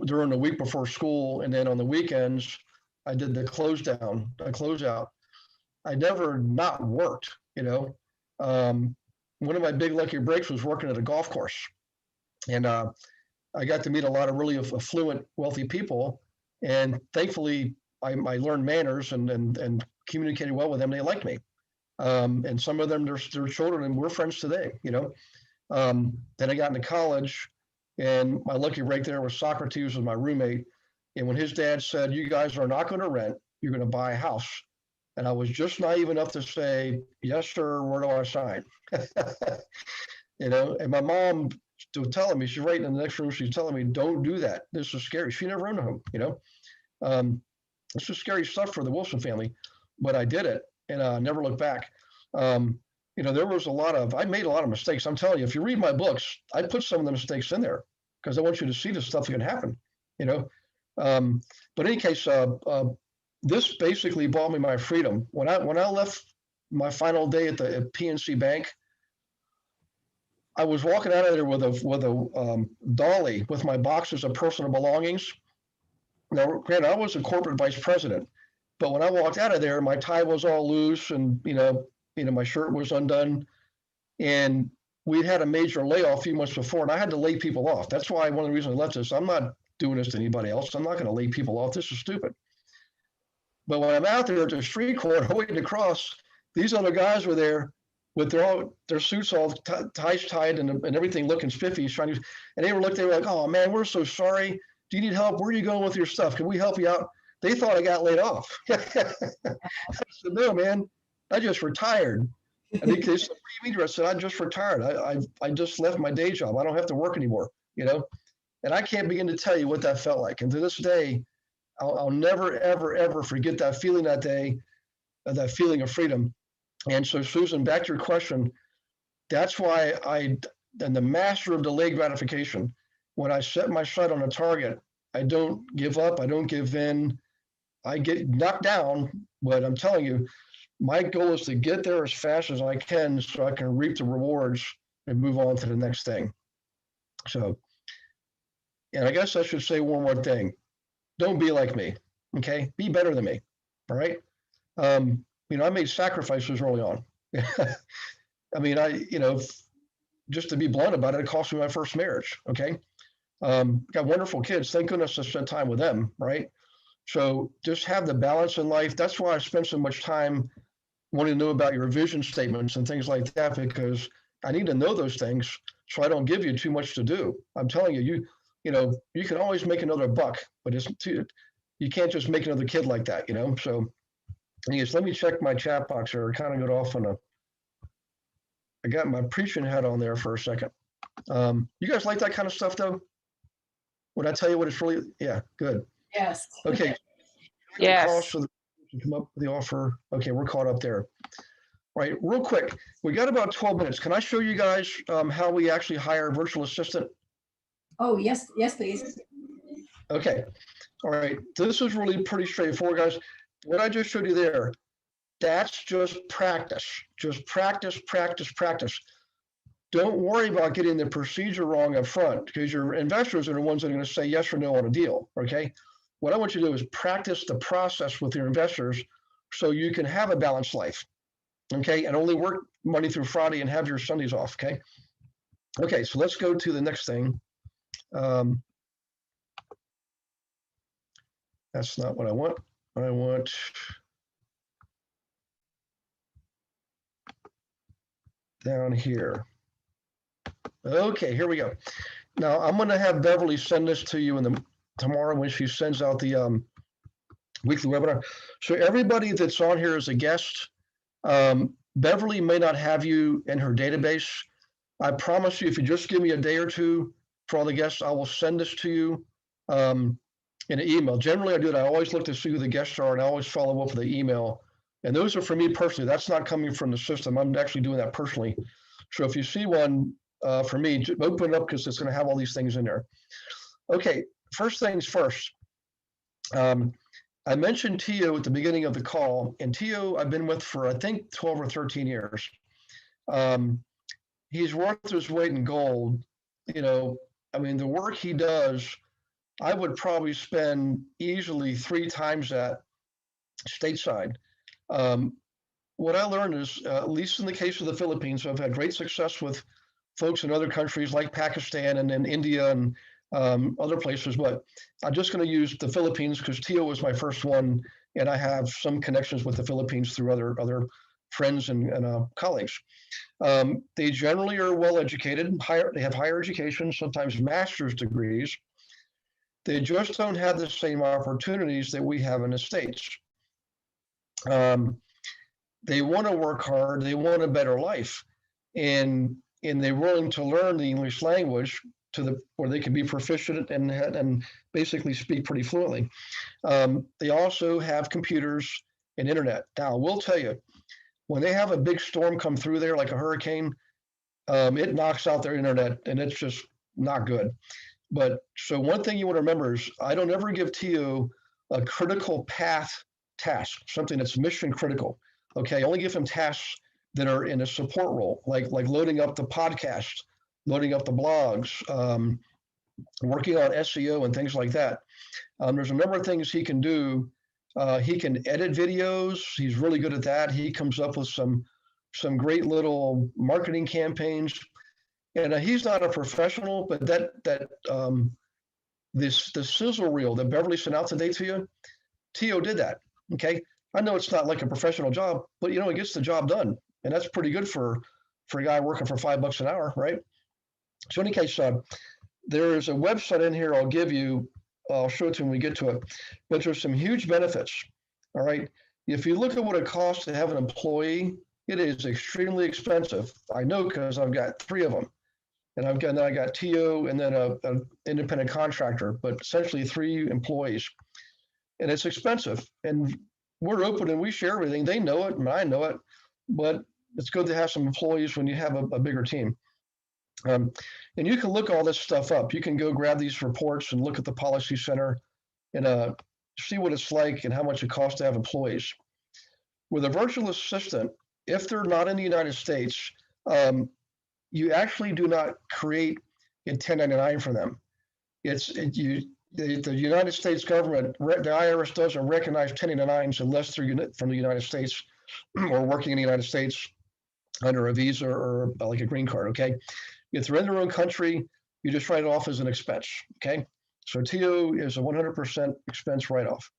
during the week before school, and then on the weekends, I did the closeout. I never not worked, One of my big lucky breaks was working at a golf course. And I got to meet a lot of really affluent, wealthy people. And thankfully, I learned manners and communicated well with them. They liked me. And some of them, their children, and we're friends today, Then I got into college. And my lucky break there was Socrates was my roommate. And when his dad said, you guys are not going to rent, you're going to buy a house. And I was just naive enough to say, yes, sir, where do I sign? And my mom was telling me, she's right in the next room, she's telling me, don't do that. This is scary. She never owned a home, This is scary stuff for the Wilson family, but I did it and never looked back. there was I made a lot of mistakes. I'm telling you, if you read my books, I put some of the mistakes in there because I want you to see the stuff that can happen, But in any case, this basically bought me my freedom. When I left my final day at PNC Bank, I was walking out of there with a dolly with my boxes of personal belongings. Now, granted, I was a corporate vice president, but when I walked out of there, my tie was all loose, and my shirt was undone, and we'd had a major layoff a few months before, and I had to lay people off. That's why one of the reasons I left this. I'm not doing this to anybody else. I'm not going to lay people off. This is stupid. But when I'm out there at the street corner waiting to cross, these other guys were there with their suits all ties tied and everything looking spiffy, and they were like, "Oh man, we're so sorry. Do you need help? Where are you going with your stuff? Can we help you out?" They thought I got laid off. I said, "No, man, I just retired." And they said, "What do you mean?" I said, "I just retired. I just left my day job. I don't have to work anymore." And I can't begin to tell you what that felt like. And to this day, I'll never, ever, ever forget that feeling that day, that feeling of freedom. And so, Susan, back to your question, that's why I'm the master of delayed gratification. When I set my sight on a target, I don't give up. I don't give in. I get knocked down, but I'm telling you, my goal is to get there as fast as I can so I can reap the rewards and move on to the next thing. So, and I guess I should say one more thing. Don't be like me, okay? Be better than me, all right? I made sacrifices early on. I mean, just to be blunt about it cost me my first marriage, okay? Got wonderful kids. Thank goodness I spent time with them, right? So just have the balance in life. That's why I spend so much time wanting to know about your vision statements and things like that, because I need to know those things so I don't give you too much to do. I'm telling you, you can always make another buck, but you can't just make another kid like that, So anyways, let me check my chat box here. I kind of got off on I got my preaching hat on there for a second. You guys like that kind of stuff though? Would I tell you what it's really? Yeah, good. Yes. Okay. Yes. Come up with the offer. Okay, we're caught up there. All right, real quick. We got about 12 minutes. Can I show you guys how we actually hire a virtual assistant? Oh, yes, please. Okay. All right. This is really pretty straightforward, guys. What I just showed you there, that's just practice. Just practice, practice, practice. Don't worry about getting the procedure wrong up front, because your investors are the ones that are going to say yes or no on a deal, okay? What I want you to do is practice the process with your investors so you can have a balanced life, okay? And only work Monday through Friday and have your Sundays off, okay? Okay, so let's go to the next thing. That's not what I want. I want down here. Okay, here we go. Now I'm going to have Beverly send this to you tomorrow when she sends out the weekly webinar. So everybody that's on here as a guest, Beverly may not have you in her database. I promise you, if you just give me a day or two for all the guests, I will send this to you in an email. Generally, I do it. I always look to see who the guests are, and I always follow up with the email. And those are for me personally. That's not coming from the system. I'm actually doing that personally. So if you see one for me, open it up because it's going to have all these things in there. Okay, first things first. I mentioned Tio at the beginning of the call, and Tio I've been with for, I think, 12 or 13 years. He's worth his weight in gold. I mean, the work he does, I would probably spend easily 3 times that stateside. What I learned is, at least in the case of the Philippines, I've had great success with folks in other countries like Pakistan and then India and other places, but I'm just going to use the Philippines because Tio was my first one, and I have some connections with the Philippines through other friends and colleagues. They generally are well educated, they have higher education, sometimes master's degrees. They just don't have the same opportunities that we have in the States. They want to work hard, they want a better life, and they're willing to learn the English language where they can be proficient and basically speak pretty fluently. They also have computers and internet. Now, I will tell you, when they have a big storm come through there, like a hurricane, it knocks out their internet and it's just not good. But so one thing you want to remember is I don't ever give TO a critical path task, something that's mission critical. Okay, I only give them tasks that are in a support role, like loading up the podcast, loading up the blogs, working on SEO and things like that. There's a number of things he can do. He can edit videos. He's really good at that. He comes up with some great little marketing campaigns. And he's not a professional, but the sizzle reel that Beverly sent out today to you, Tio did that. Okay, I know it's not like a professional job, but it gets the job done, and that's pretty good for a guy working for $5 an hour, right? So in any case, there is a website in here I'll give you. I'll show it to you when we get to it, but there's some huge benefits. All right, if you look at what it costs to have an employee, it is extremely expensive. I know because I've got 3 of them. And I got TO and then an independent contractor, but essentially 3 employees. And it's expensive. And we're open and we share everything. They know it and I know it, but it's good to have some employees when you have a bigger team. And you can look all this stuff up. You can go grab these reports and look at the policy center and see what it's like and how much it costs to have employees. With a virtual assistant, if they're not in the United States, you actually do not create a 1099 for them. The United States government, the IRS doesn't recognize 1099s unless they're from the United States or working in the United States under a visa or like a green card, okay? If they're in their own country, you just write it off as an expense, okay? So TO is a 100% expense write-off.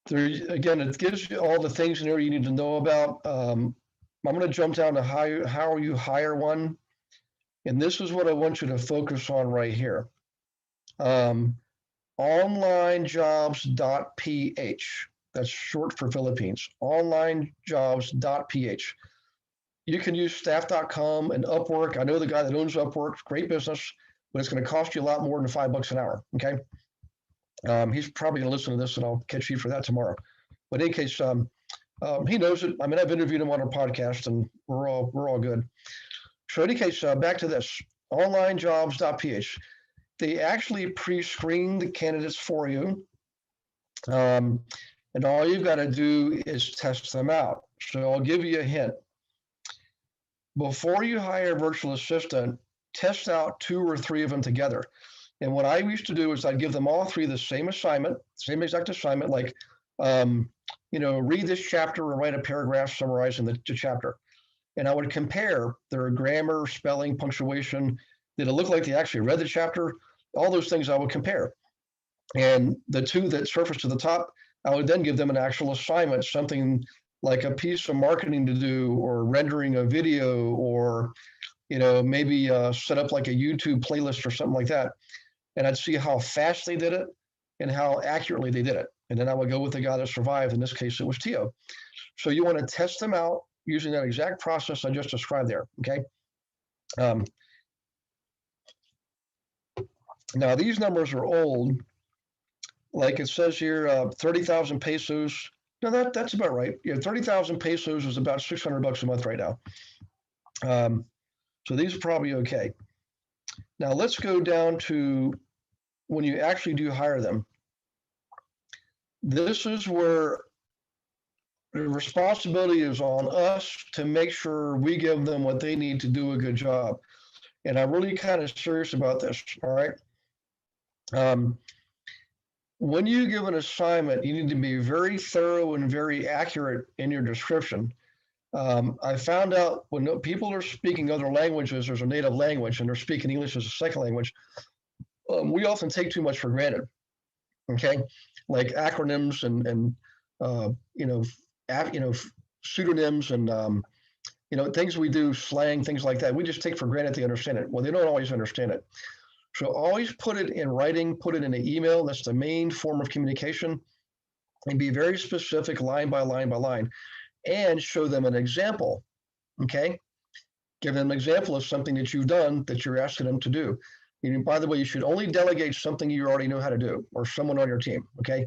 Again, it gives you all the things in there you need to know about. I'm going to jump down to how you hire one. And this is what I want you to focus on right here. Onlinejobs.ph. That's short for Philippines. Onlinejobs.ph. You can use staff.com and Upwork. I know the guy that owns Upwork, great business, but it's going to cost you a lot more than $5 an hour. Okay. He's probably going to listen to this and I'll catch you for that tomorrow. But in any case, he knows it. I mean, I've interviewed him on a podcast and we're all good. So in any case, back to this, onlinejobs.ph. They actually pre-screen the candidates for you. And all you've got to do is test them out. So I'll give you a hint. Before you hire a virtual assistant, test out 2 or 3 of them together. And what I used to do is I'd give them all 3 the same assignment, same exact assignment, like, read this chapter and write a paragraph summarizing the chapter. And I would compare their grammar, spelling, punctuation. Did it look like they actually read the chapter? All those things I would compare. And the 2 that surfaced to the top, I would then give them an actual assignment, something like a piece of marketing to do or rendering a video or, maybe set up like a YouTube playlist or something like that. And I'd see how fast they did it and how accurately they did it. And then I would go with the guy that survived. In this case, it was Tio. So you want to test them out using that exact process I just described there, okay? Now, these numbers are old. Like it says here, 30,000 pesos. No, that's about right. 30,000 pesos is about $600 a month right now. So these are probably okay. Now let's go down to when you actually do hire them. This is where the responsibility is on us to make sure we give them what they need to do a good job. And I'm really kind of serious about this, all right? When you give an assignment, you need to be very thorough and very accurate in your description. I found out when people are speaking other languages, there's a native language, and they're speaking English as a second language, we often take too much for granted, okay? Like acronyms and pseudonyms and, things we do, slang, things like that. We just take for granted they understand it. Well, they don't always understand it. So always put it in writing, put it in an email. That's the main form of communication. And be very specific, line by line by line, and show them an example, okay? Give them an example of something that you've done that you're asking them to do. And by the way, you should only delegate something you already know how to do or someone on your team, okay?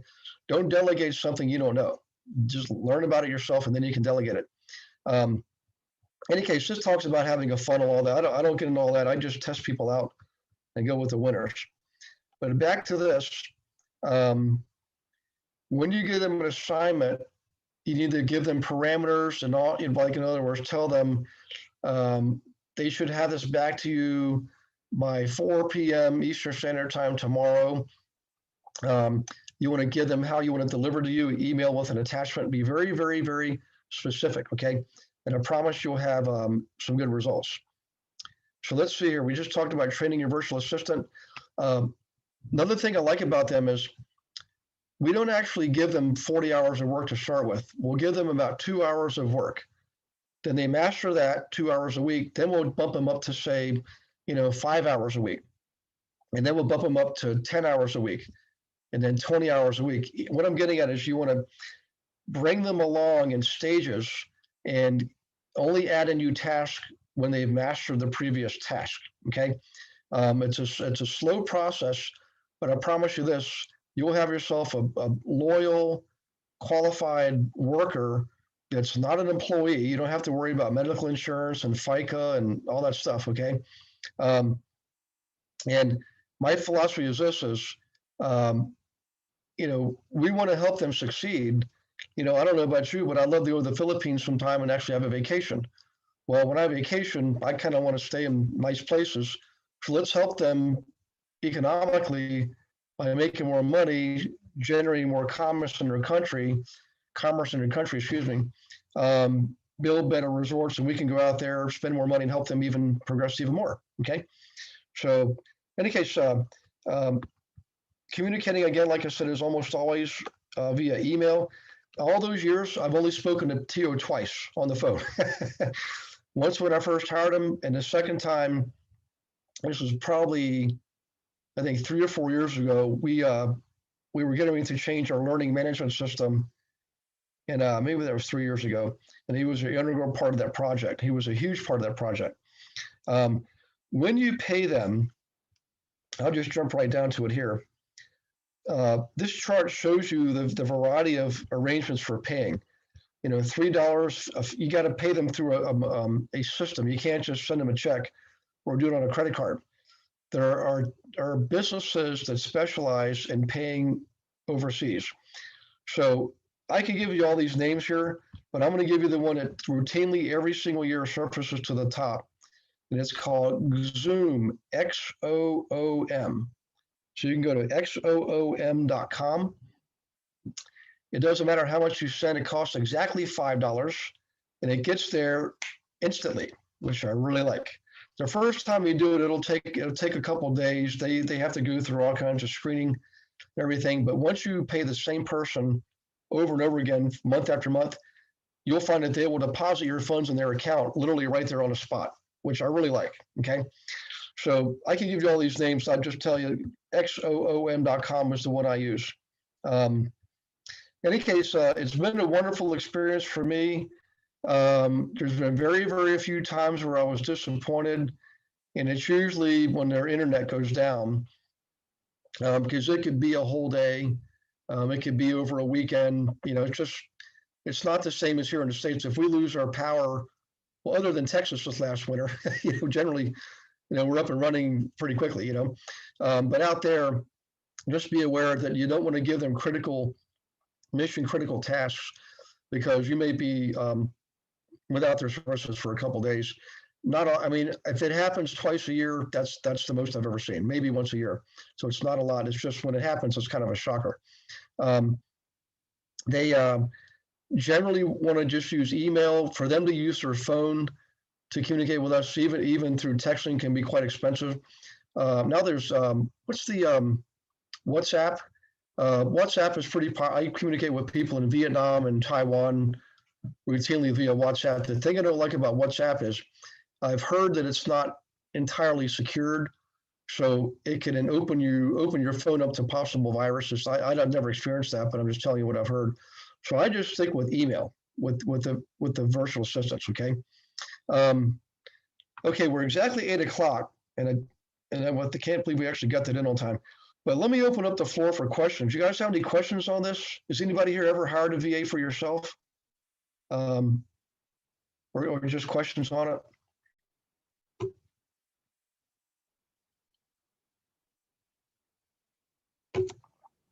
Don't delegate something you don't know. just learn about it yourself, and then you can delegate it. Any case, this talks about having a funnel, all that. I don't get into all that. I just test people out and go with the winners. But back to this, when you give them an assignment, you need to give them parameters and all, like in other words, tell them they should have this back to you by 4 p.m. Eastern Standard Time tomorrow. You want to give them how you want it delivered to you, email with an attachment, be very, very, very specific, okay? And I promise you'll have some good results. So let's see here. We just talked about training your virtual assistant. Another thing I like about them is we don't actually give them 40 hours of work to start with. We'll give them about 2 hours of work. Then they master that 2 hours a week. Then we'll bump them up to say, 5 hours a week. And then we'll bump them up to 10 hours a week and then 20 hours a week. What I'm getting at is you want to bring them along in stages and only add a new task when they've mastered the previous task, okay? It's a slow process, but I promise you this, you'll have yourself a loyal, qualified worker that's not an employee. You don't have to worry about medical insurance and FICA and all that stuff, okay? And my philosophy is this, we want to help them succeed. I don't know about you, but I'd love to go to the Philippines sometime and actually have a vacation. Well, when I vacation, I kind of want to stay in nice places. So let's help them economically by making more money, generating more commerce in their country, build better resorts, and we can go out there, spend more money, and help them even progress even more. Okay. So, in any case, communicating again, like I said, is almost always via email. All those years, I've only spoken to Tio twice on the phone. Once when I first hired him, and the second time, this was probably, I think, 3 or 4 years ago. We were getting ready to change our learning management system, and maybe that was 3 years ago. And he was an integral part of that project. He was a huge part of that project. When you pay them, I'll just jump right down to it here. This chart shows you the variety of arrangements for paying. $3, you got to pay them through a system. You can't just send them a check or do it on a credit card. There are businesses that specialize in paying overseas. So I can give you all these names here, but I'm going to give you the one that routinely every single year surfaces to the top. And it's called Xoom, Xoom. So you can go to xoom.com. It doesn't matter how much you send. It costs exactly $5, and it gets there instantly, which I really like. The first time you do it, it'll take a couple of days. They have to go through all kinds of screening and everything. But once you pay the same person over and over again, month after month, you'll find that they will deposit your funds in their account literally right there on the spot, which I really like. Okay. So I can give you all these names. I'll just tell you xoom.com is the one I use. In any case, it's been a wonderful experience for me. There's been very, very few times where I was disappointed, and it's usually when their internet goes down, because it could be a whole day. It could be over a weekend. It's not the same as here in the States. If we lose our power, well, other than Texas this last winter, generally, we're up and running pretty quickly, but out there, just be aware that you don't want to give them mission critical tasks, because you may be without their services for a couple of days. If it happens twice a year, that's the most I've ever seen, maybe once a year. So it's not a lot. It's just when it happens, it's kind of a shocker. They generally want to just use email. For them to use their phone to communicate with us, even through texting, can be quite expensive. Now there's what's the WhatsApp? WhatsApp is pretty. I communicate with people in Vietnam and Taiwan routinely via WhatsApp. The thing I don't like about WhatsApp is I've heard that it's not entirely secured, so it can open your phone up to possible viruses. I've never experienced that, but I'm just telling you what I've heard. So I just stick with email with the virtual assistants. Okay. Okay, we're exactly 8 o'clock, and I can't believe we actually got that in on time. But let me open up the floor for questions. You guys have any questions on this? Has anybody here ever hired a VA for yourself? Or just questions on it?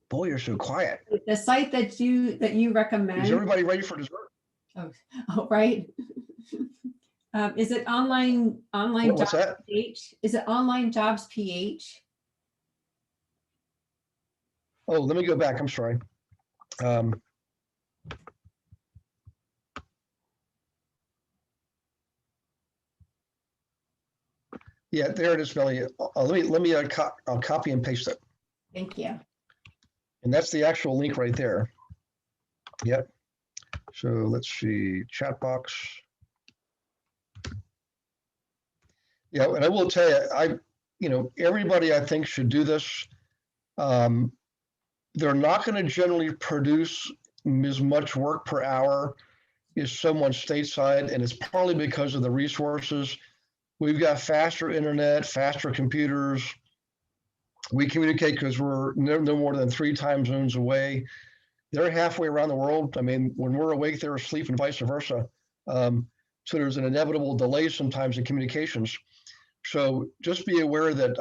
Boy, you're so quiet. The site that you Is recommend, everybody ready for dessert? oh, right? Is it online What's jobs that? PH? Is it online jobs PH? Oh, let me go back. I'm sorry. Yeah, there it is, Melanie. Let me I'll copy and paste it. Thank you. And that's the actual link right there. Yep. So let's see, chat box. Yeah, and I will tell you, everybody I think should do this. They're not going to generally produce as much work per hour as someone stateside, and it's partly because of the resources. We've got faster internet, faster computers. We communicate because we're no more than 3 time zones away. They're halfway around the world. I mean, when we're awake, they're asleep and vice versa. So there's an inevitable delay sometimes in communications. So just be aware that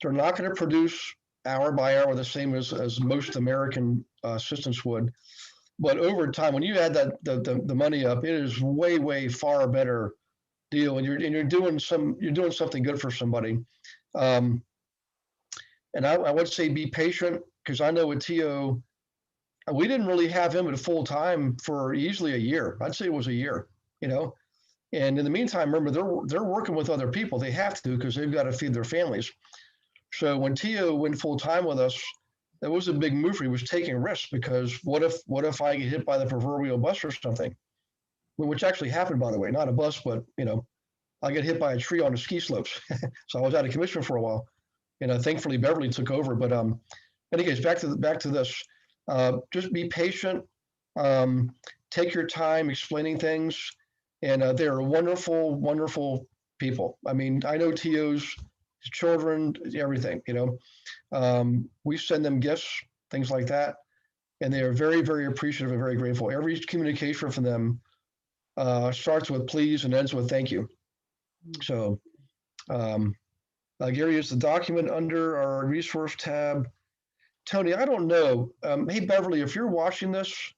they're not going to produce hour by hour the same as most American systems would. But over time, when you add the money up, it is way far better deal, and you're doing something good for somebody. And I would say be patient, because I know with T.O., we didn't really have him at full time for easily a year. I'd say it was a year, And in the meantime, remember, they're working with other people. They have to, because they've got to feed their families. So when T.O. went full time with us, that was a big move. He was taking risks, because what if I get hit by the proverbial bus or something? Which actually happened, by the way, not a bus, but I get hit by a tree on the ski slopes. So I was out of commission for a while. Thankfully Beverly took over. But anyways, back to this. Just be patient. Take your time explaining things, and they're wonderful, wonderful people. I mean, I know TO's children, everything. We send them gifts, things like that, and they are very, very appreciative and very grateful. Every communication from them starts with please and ends with thank you. So. Gary, is the document under our resource tab? Tony, I don't know. Hey, Beverly, if you're watching this,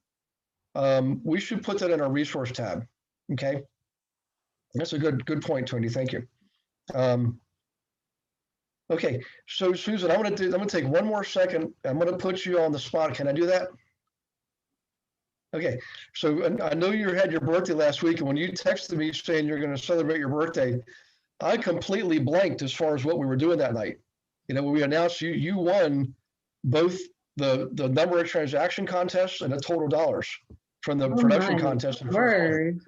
we should put that in our resource tab. Okay. That's a good point, Tony. Thank you. Okay. So Susan, I'm going to take one more second. I'm going to put you on the spot. Can I do that? Okay. So I know you had your birthday last week, and when you texted me saying you're going to celebrate your birthday, I completely blanked as far as what we were doing that night. When we announced you won both the number of transaction contests and the total dollars from the production contest. Word.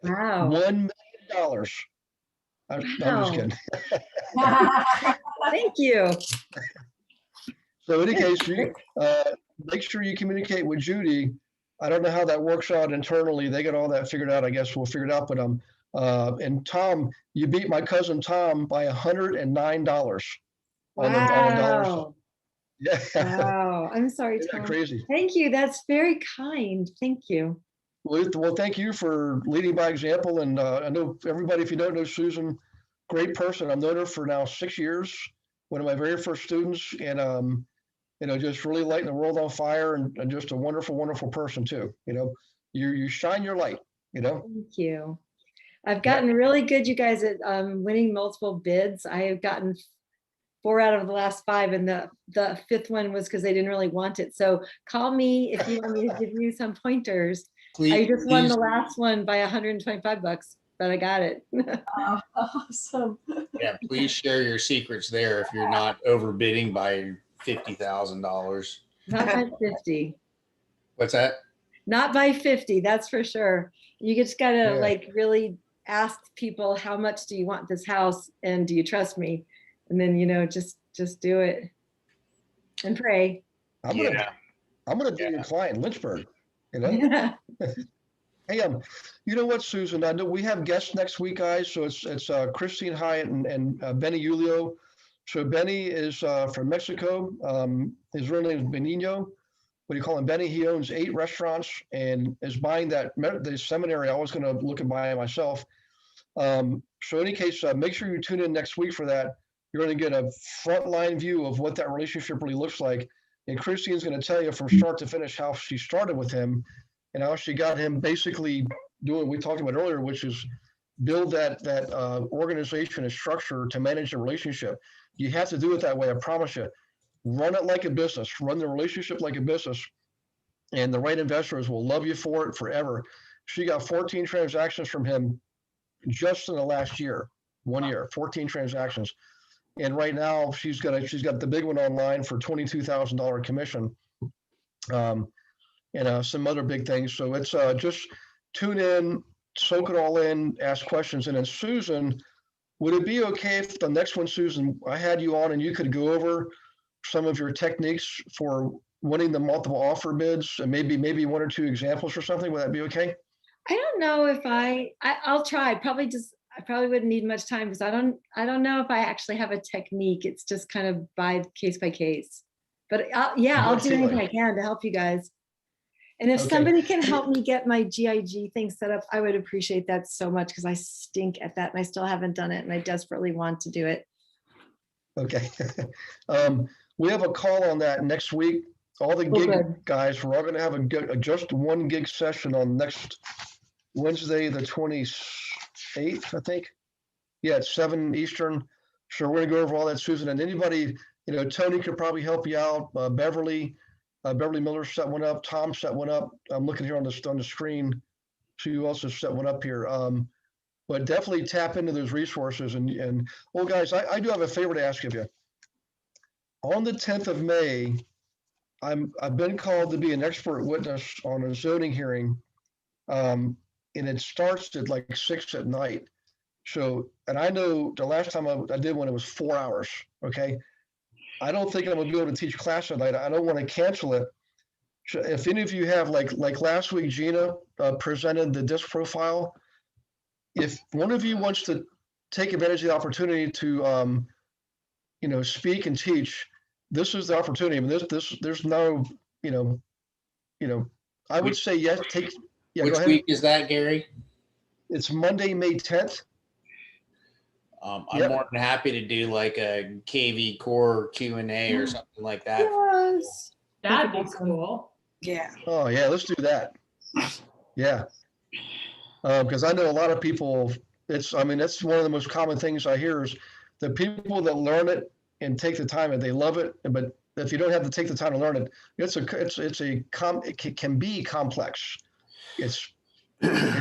Wow. $1 million. I'm just kidding. Thank you. So in any case, make sure you communicate with Judy. I don't know how that works out internally. They got all that figured out. I guess we'll figure it out. But and Tom, you beat my cousin Tom by $109 on the dollars. Yeah. Wow. I'm sorry, Tom. Crazy. Thank you. That's very kind. Thank you. Well, thank you for leading by example. And I know everybody, if you don't know Susan, great person. I've known her for now 6 years. One of my very first students, and just really lighting the world on fire, and just a wonderful, wonderful person too. You shine your light. Thank you. I've gotten really good, you guys, at winning multiple bids. I have gotten 4 out of the last 5, and the 5th one was because they didn't really want it. So call me if you want me to give you some pointers. I just won the last one by $125, but I got it. Awesome. Yeah, please share your secrets there if you're not overbidding by $50,000. Not by 50. What's that? Not by 50, that's for sure. You just gotta really ask people, how much do you want this house, and do you trust me? And then just do it and pray. I'm gonna be your client, Lynchburg. Hey, you know what, Susan? I know we have guests next week, guys. So it's Christine Hyatt and Benny Ulio. So Benny is from Mexico. His real name is Benigno. What do you call him? Benny. He owns 8 restaurants and is buying the seminary. I was going to look and buy it myself. So in any case, make sure you tune in next week for that. You're going to get a frontline view of what that relationship really looks like. And Christine's going to tell you from start to finish how she started with him and how she got him basically doing what we talked about earlier, which is build that organization and structure to manage the relationship. You have to do it that way. I promise you. Run it like a business. Run the relationship like a business, and the right investors will love you for it forever. She got 14 transactions from him just in the last year, 1 year, 14 transactions. And right now she's got the big one online for $22,000 commission, and some other big things. So it's just tune in, soak it all in, ask questions. And then Susan, would it be okay if the next one, Susan, I had you on and you could go over some of your techniques for winning the multiple offer bids and maybe 1 or 2 examples or something? Would that be okay? I don't know if I'll try. I probably wouldn't need much time because I don't know if I actually have a technique. It's just kind of by case. But I'll do anything I can to help you guys. And if somebody can help me get my GIG thing set up, I would appreciate that so much because I stink at that and I still haven't done it and I desperately want to do it. Okay. We have a call on that next week. All the gig guys, we're all going to have a just 1 gig session on next Wednesday, the 28th, I think. Yeah, it's 7 Eastern. So we're going to go over all that, Susan. And anybody, Tony could probably help you out. Beverly Miller set one up. Tom set one up. I'm looking here on the screen. So you also set one up here. But definitely tap into those resources. And well, guys, I do have a favor to ask of you. On the 10th of May, I've been called to be an expert witness on a zoning hearing, and it starts at like 6 at night. So, and I know the last time I did one, it was 4 hours. Okay, I don't think I'm gonna be able to teach class at night. I don't want to cancel it. So if any of you have like last week, Gina presented the disc profile. If one of you wants to take advantage of the opportunity to speak and teach, this is the opportunity. I mean, there's no, I would say yes. Which week is that, Gary? It's Monday, May 10th. I'm more than happy to do like a KV core Q&A or something like that. Yes. That'd be cool. Yeah. Oh yeah, let's do that. Yeah, because I know a lot of people. That's one of the most common things I hear is the people that learn it and take the time and they love it. But if you don't have to take the time to learn it, it can be complex. It's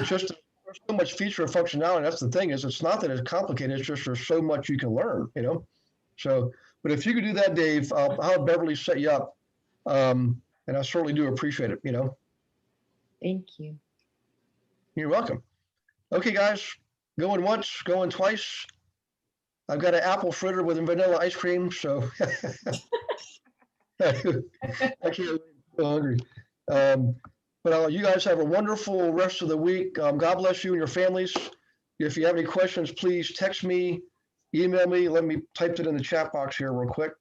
just there's so much feature and functionality. That's the thing is it's not that it's complicated. It's just there's so much you can learn. So, but if you could do that, Dave, I'll have Beverly set you up, and I certainly do appreciate it. Thank you. You're welcome. Okay, guys, going once, going twice. I've got an apple fritter with vanilla ice cream, so I can't wait. I'm so hungry. But you guys have a wonderful rest of the week. God bless you and your families. If you have any questions, please text me, email me. Let me type it in the chat box here real quick.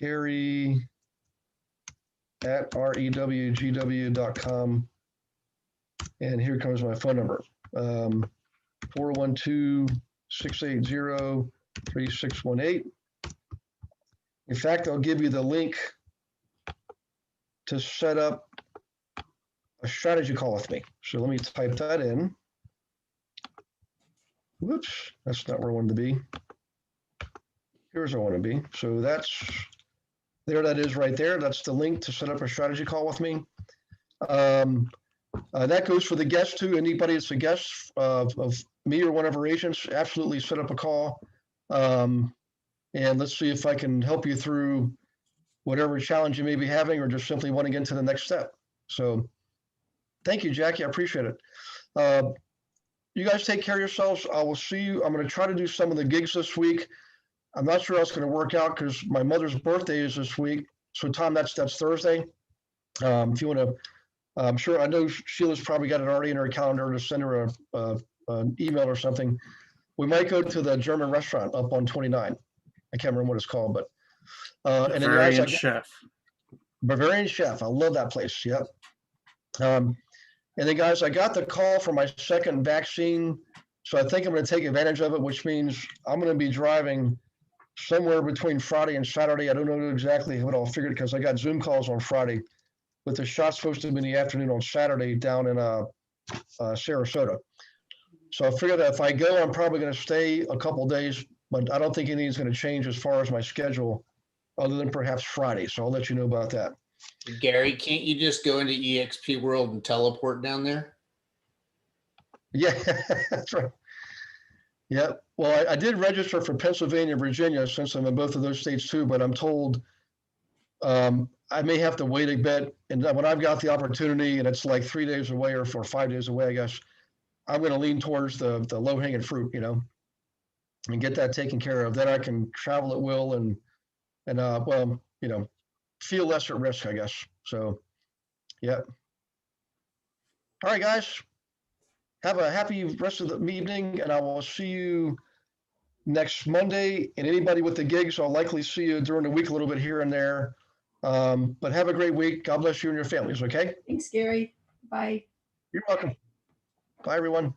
Gary at rewgw.com. And here comes my phone number. 412-680-3618. In fact, I'll give you the link to set up a strategy call with me. So let me type that in. Whoops, that's not where I wanted to be. Here's where I want to be. So that is right there. That's the link to set up a strategy call with me. That goes for the guests too. Anybody that's a guest of me or one of our agents, absolutely set up a call. And let's see if I can help you through whatever challenge you may be having or just simply want to get into the next step. So thank you, Jackie. I appreciate it. You guys take care of yourselves. I will see you. I'm going to try to do some of the gigs this week. I'm not sure how it's going to work out because my mother's birthday is this week. So Tom, that's Thursday. If you want to, I'm sure, I know Sheila's probably got it already in her calendar to send her an email or something. we might go to the German restaurant up on 29. I can't remember what it's called, but and then guys, Bavarian chef. Bavarian Chef. I love that place. Yep. And then guys, I got the call for my second vaccine, so I think I'm going to take advantage of it, which means I'm going to be driving somewhere between Friday and Saturday. I don't know exactly what I'll figure because I got Zoom calls on Friday, but the shot's supposed to be in the afternoon on Saturday down in Sarasota. So I figured that if I go, I'm probably going to stay a couple days, but I don't think anything's going to change as far as my schedule, other than perhaps Friday. So I'll let you know about that. Gary, can't you just go into EXP World and teleport down there? Yeah, that's right. Yeah. Well, I did register for Pennsylvania, Virginia, since I'm in both of those states too, but I'm told I may have to wait a bit. And when I've got the opportunity and it's like 3 days away or 5 days away, I guess I'm going to lean towards the low hanging fruit, and get that taken care of. Then I can travel at will and well, feel less at risk, I guess. So, yeah. All right, guys. Have a happy rest of the evening, and I will see you next Monday. And anybody with the gigs, I'll likely see you during the week a little bit here and there. But have a great week. God bless you and your families, okay? Thanks, Gary. Bye. You're welcome. Bye, everyone.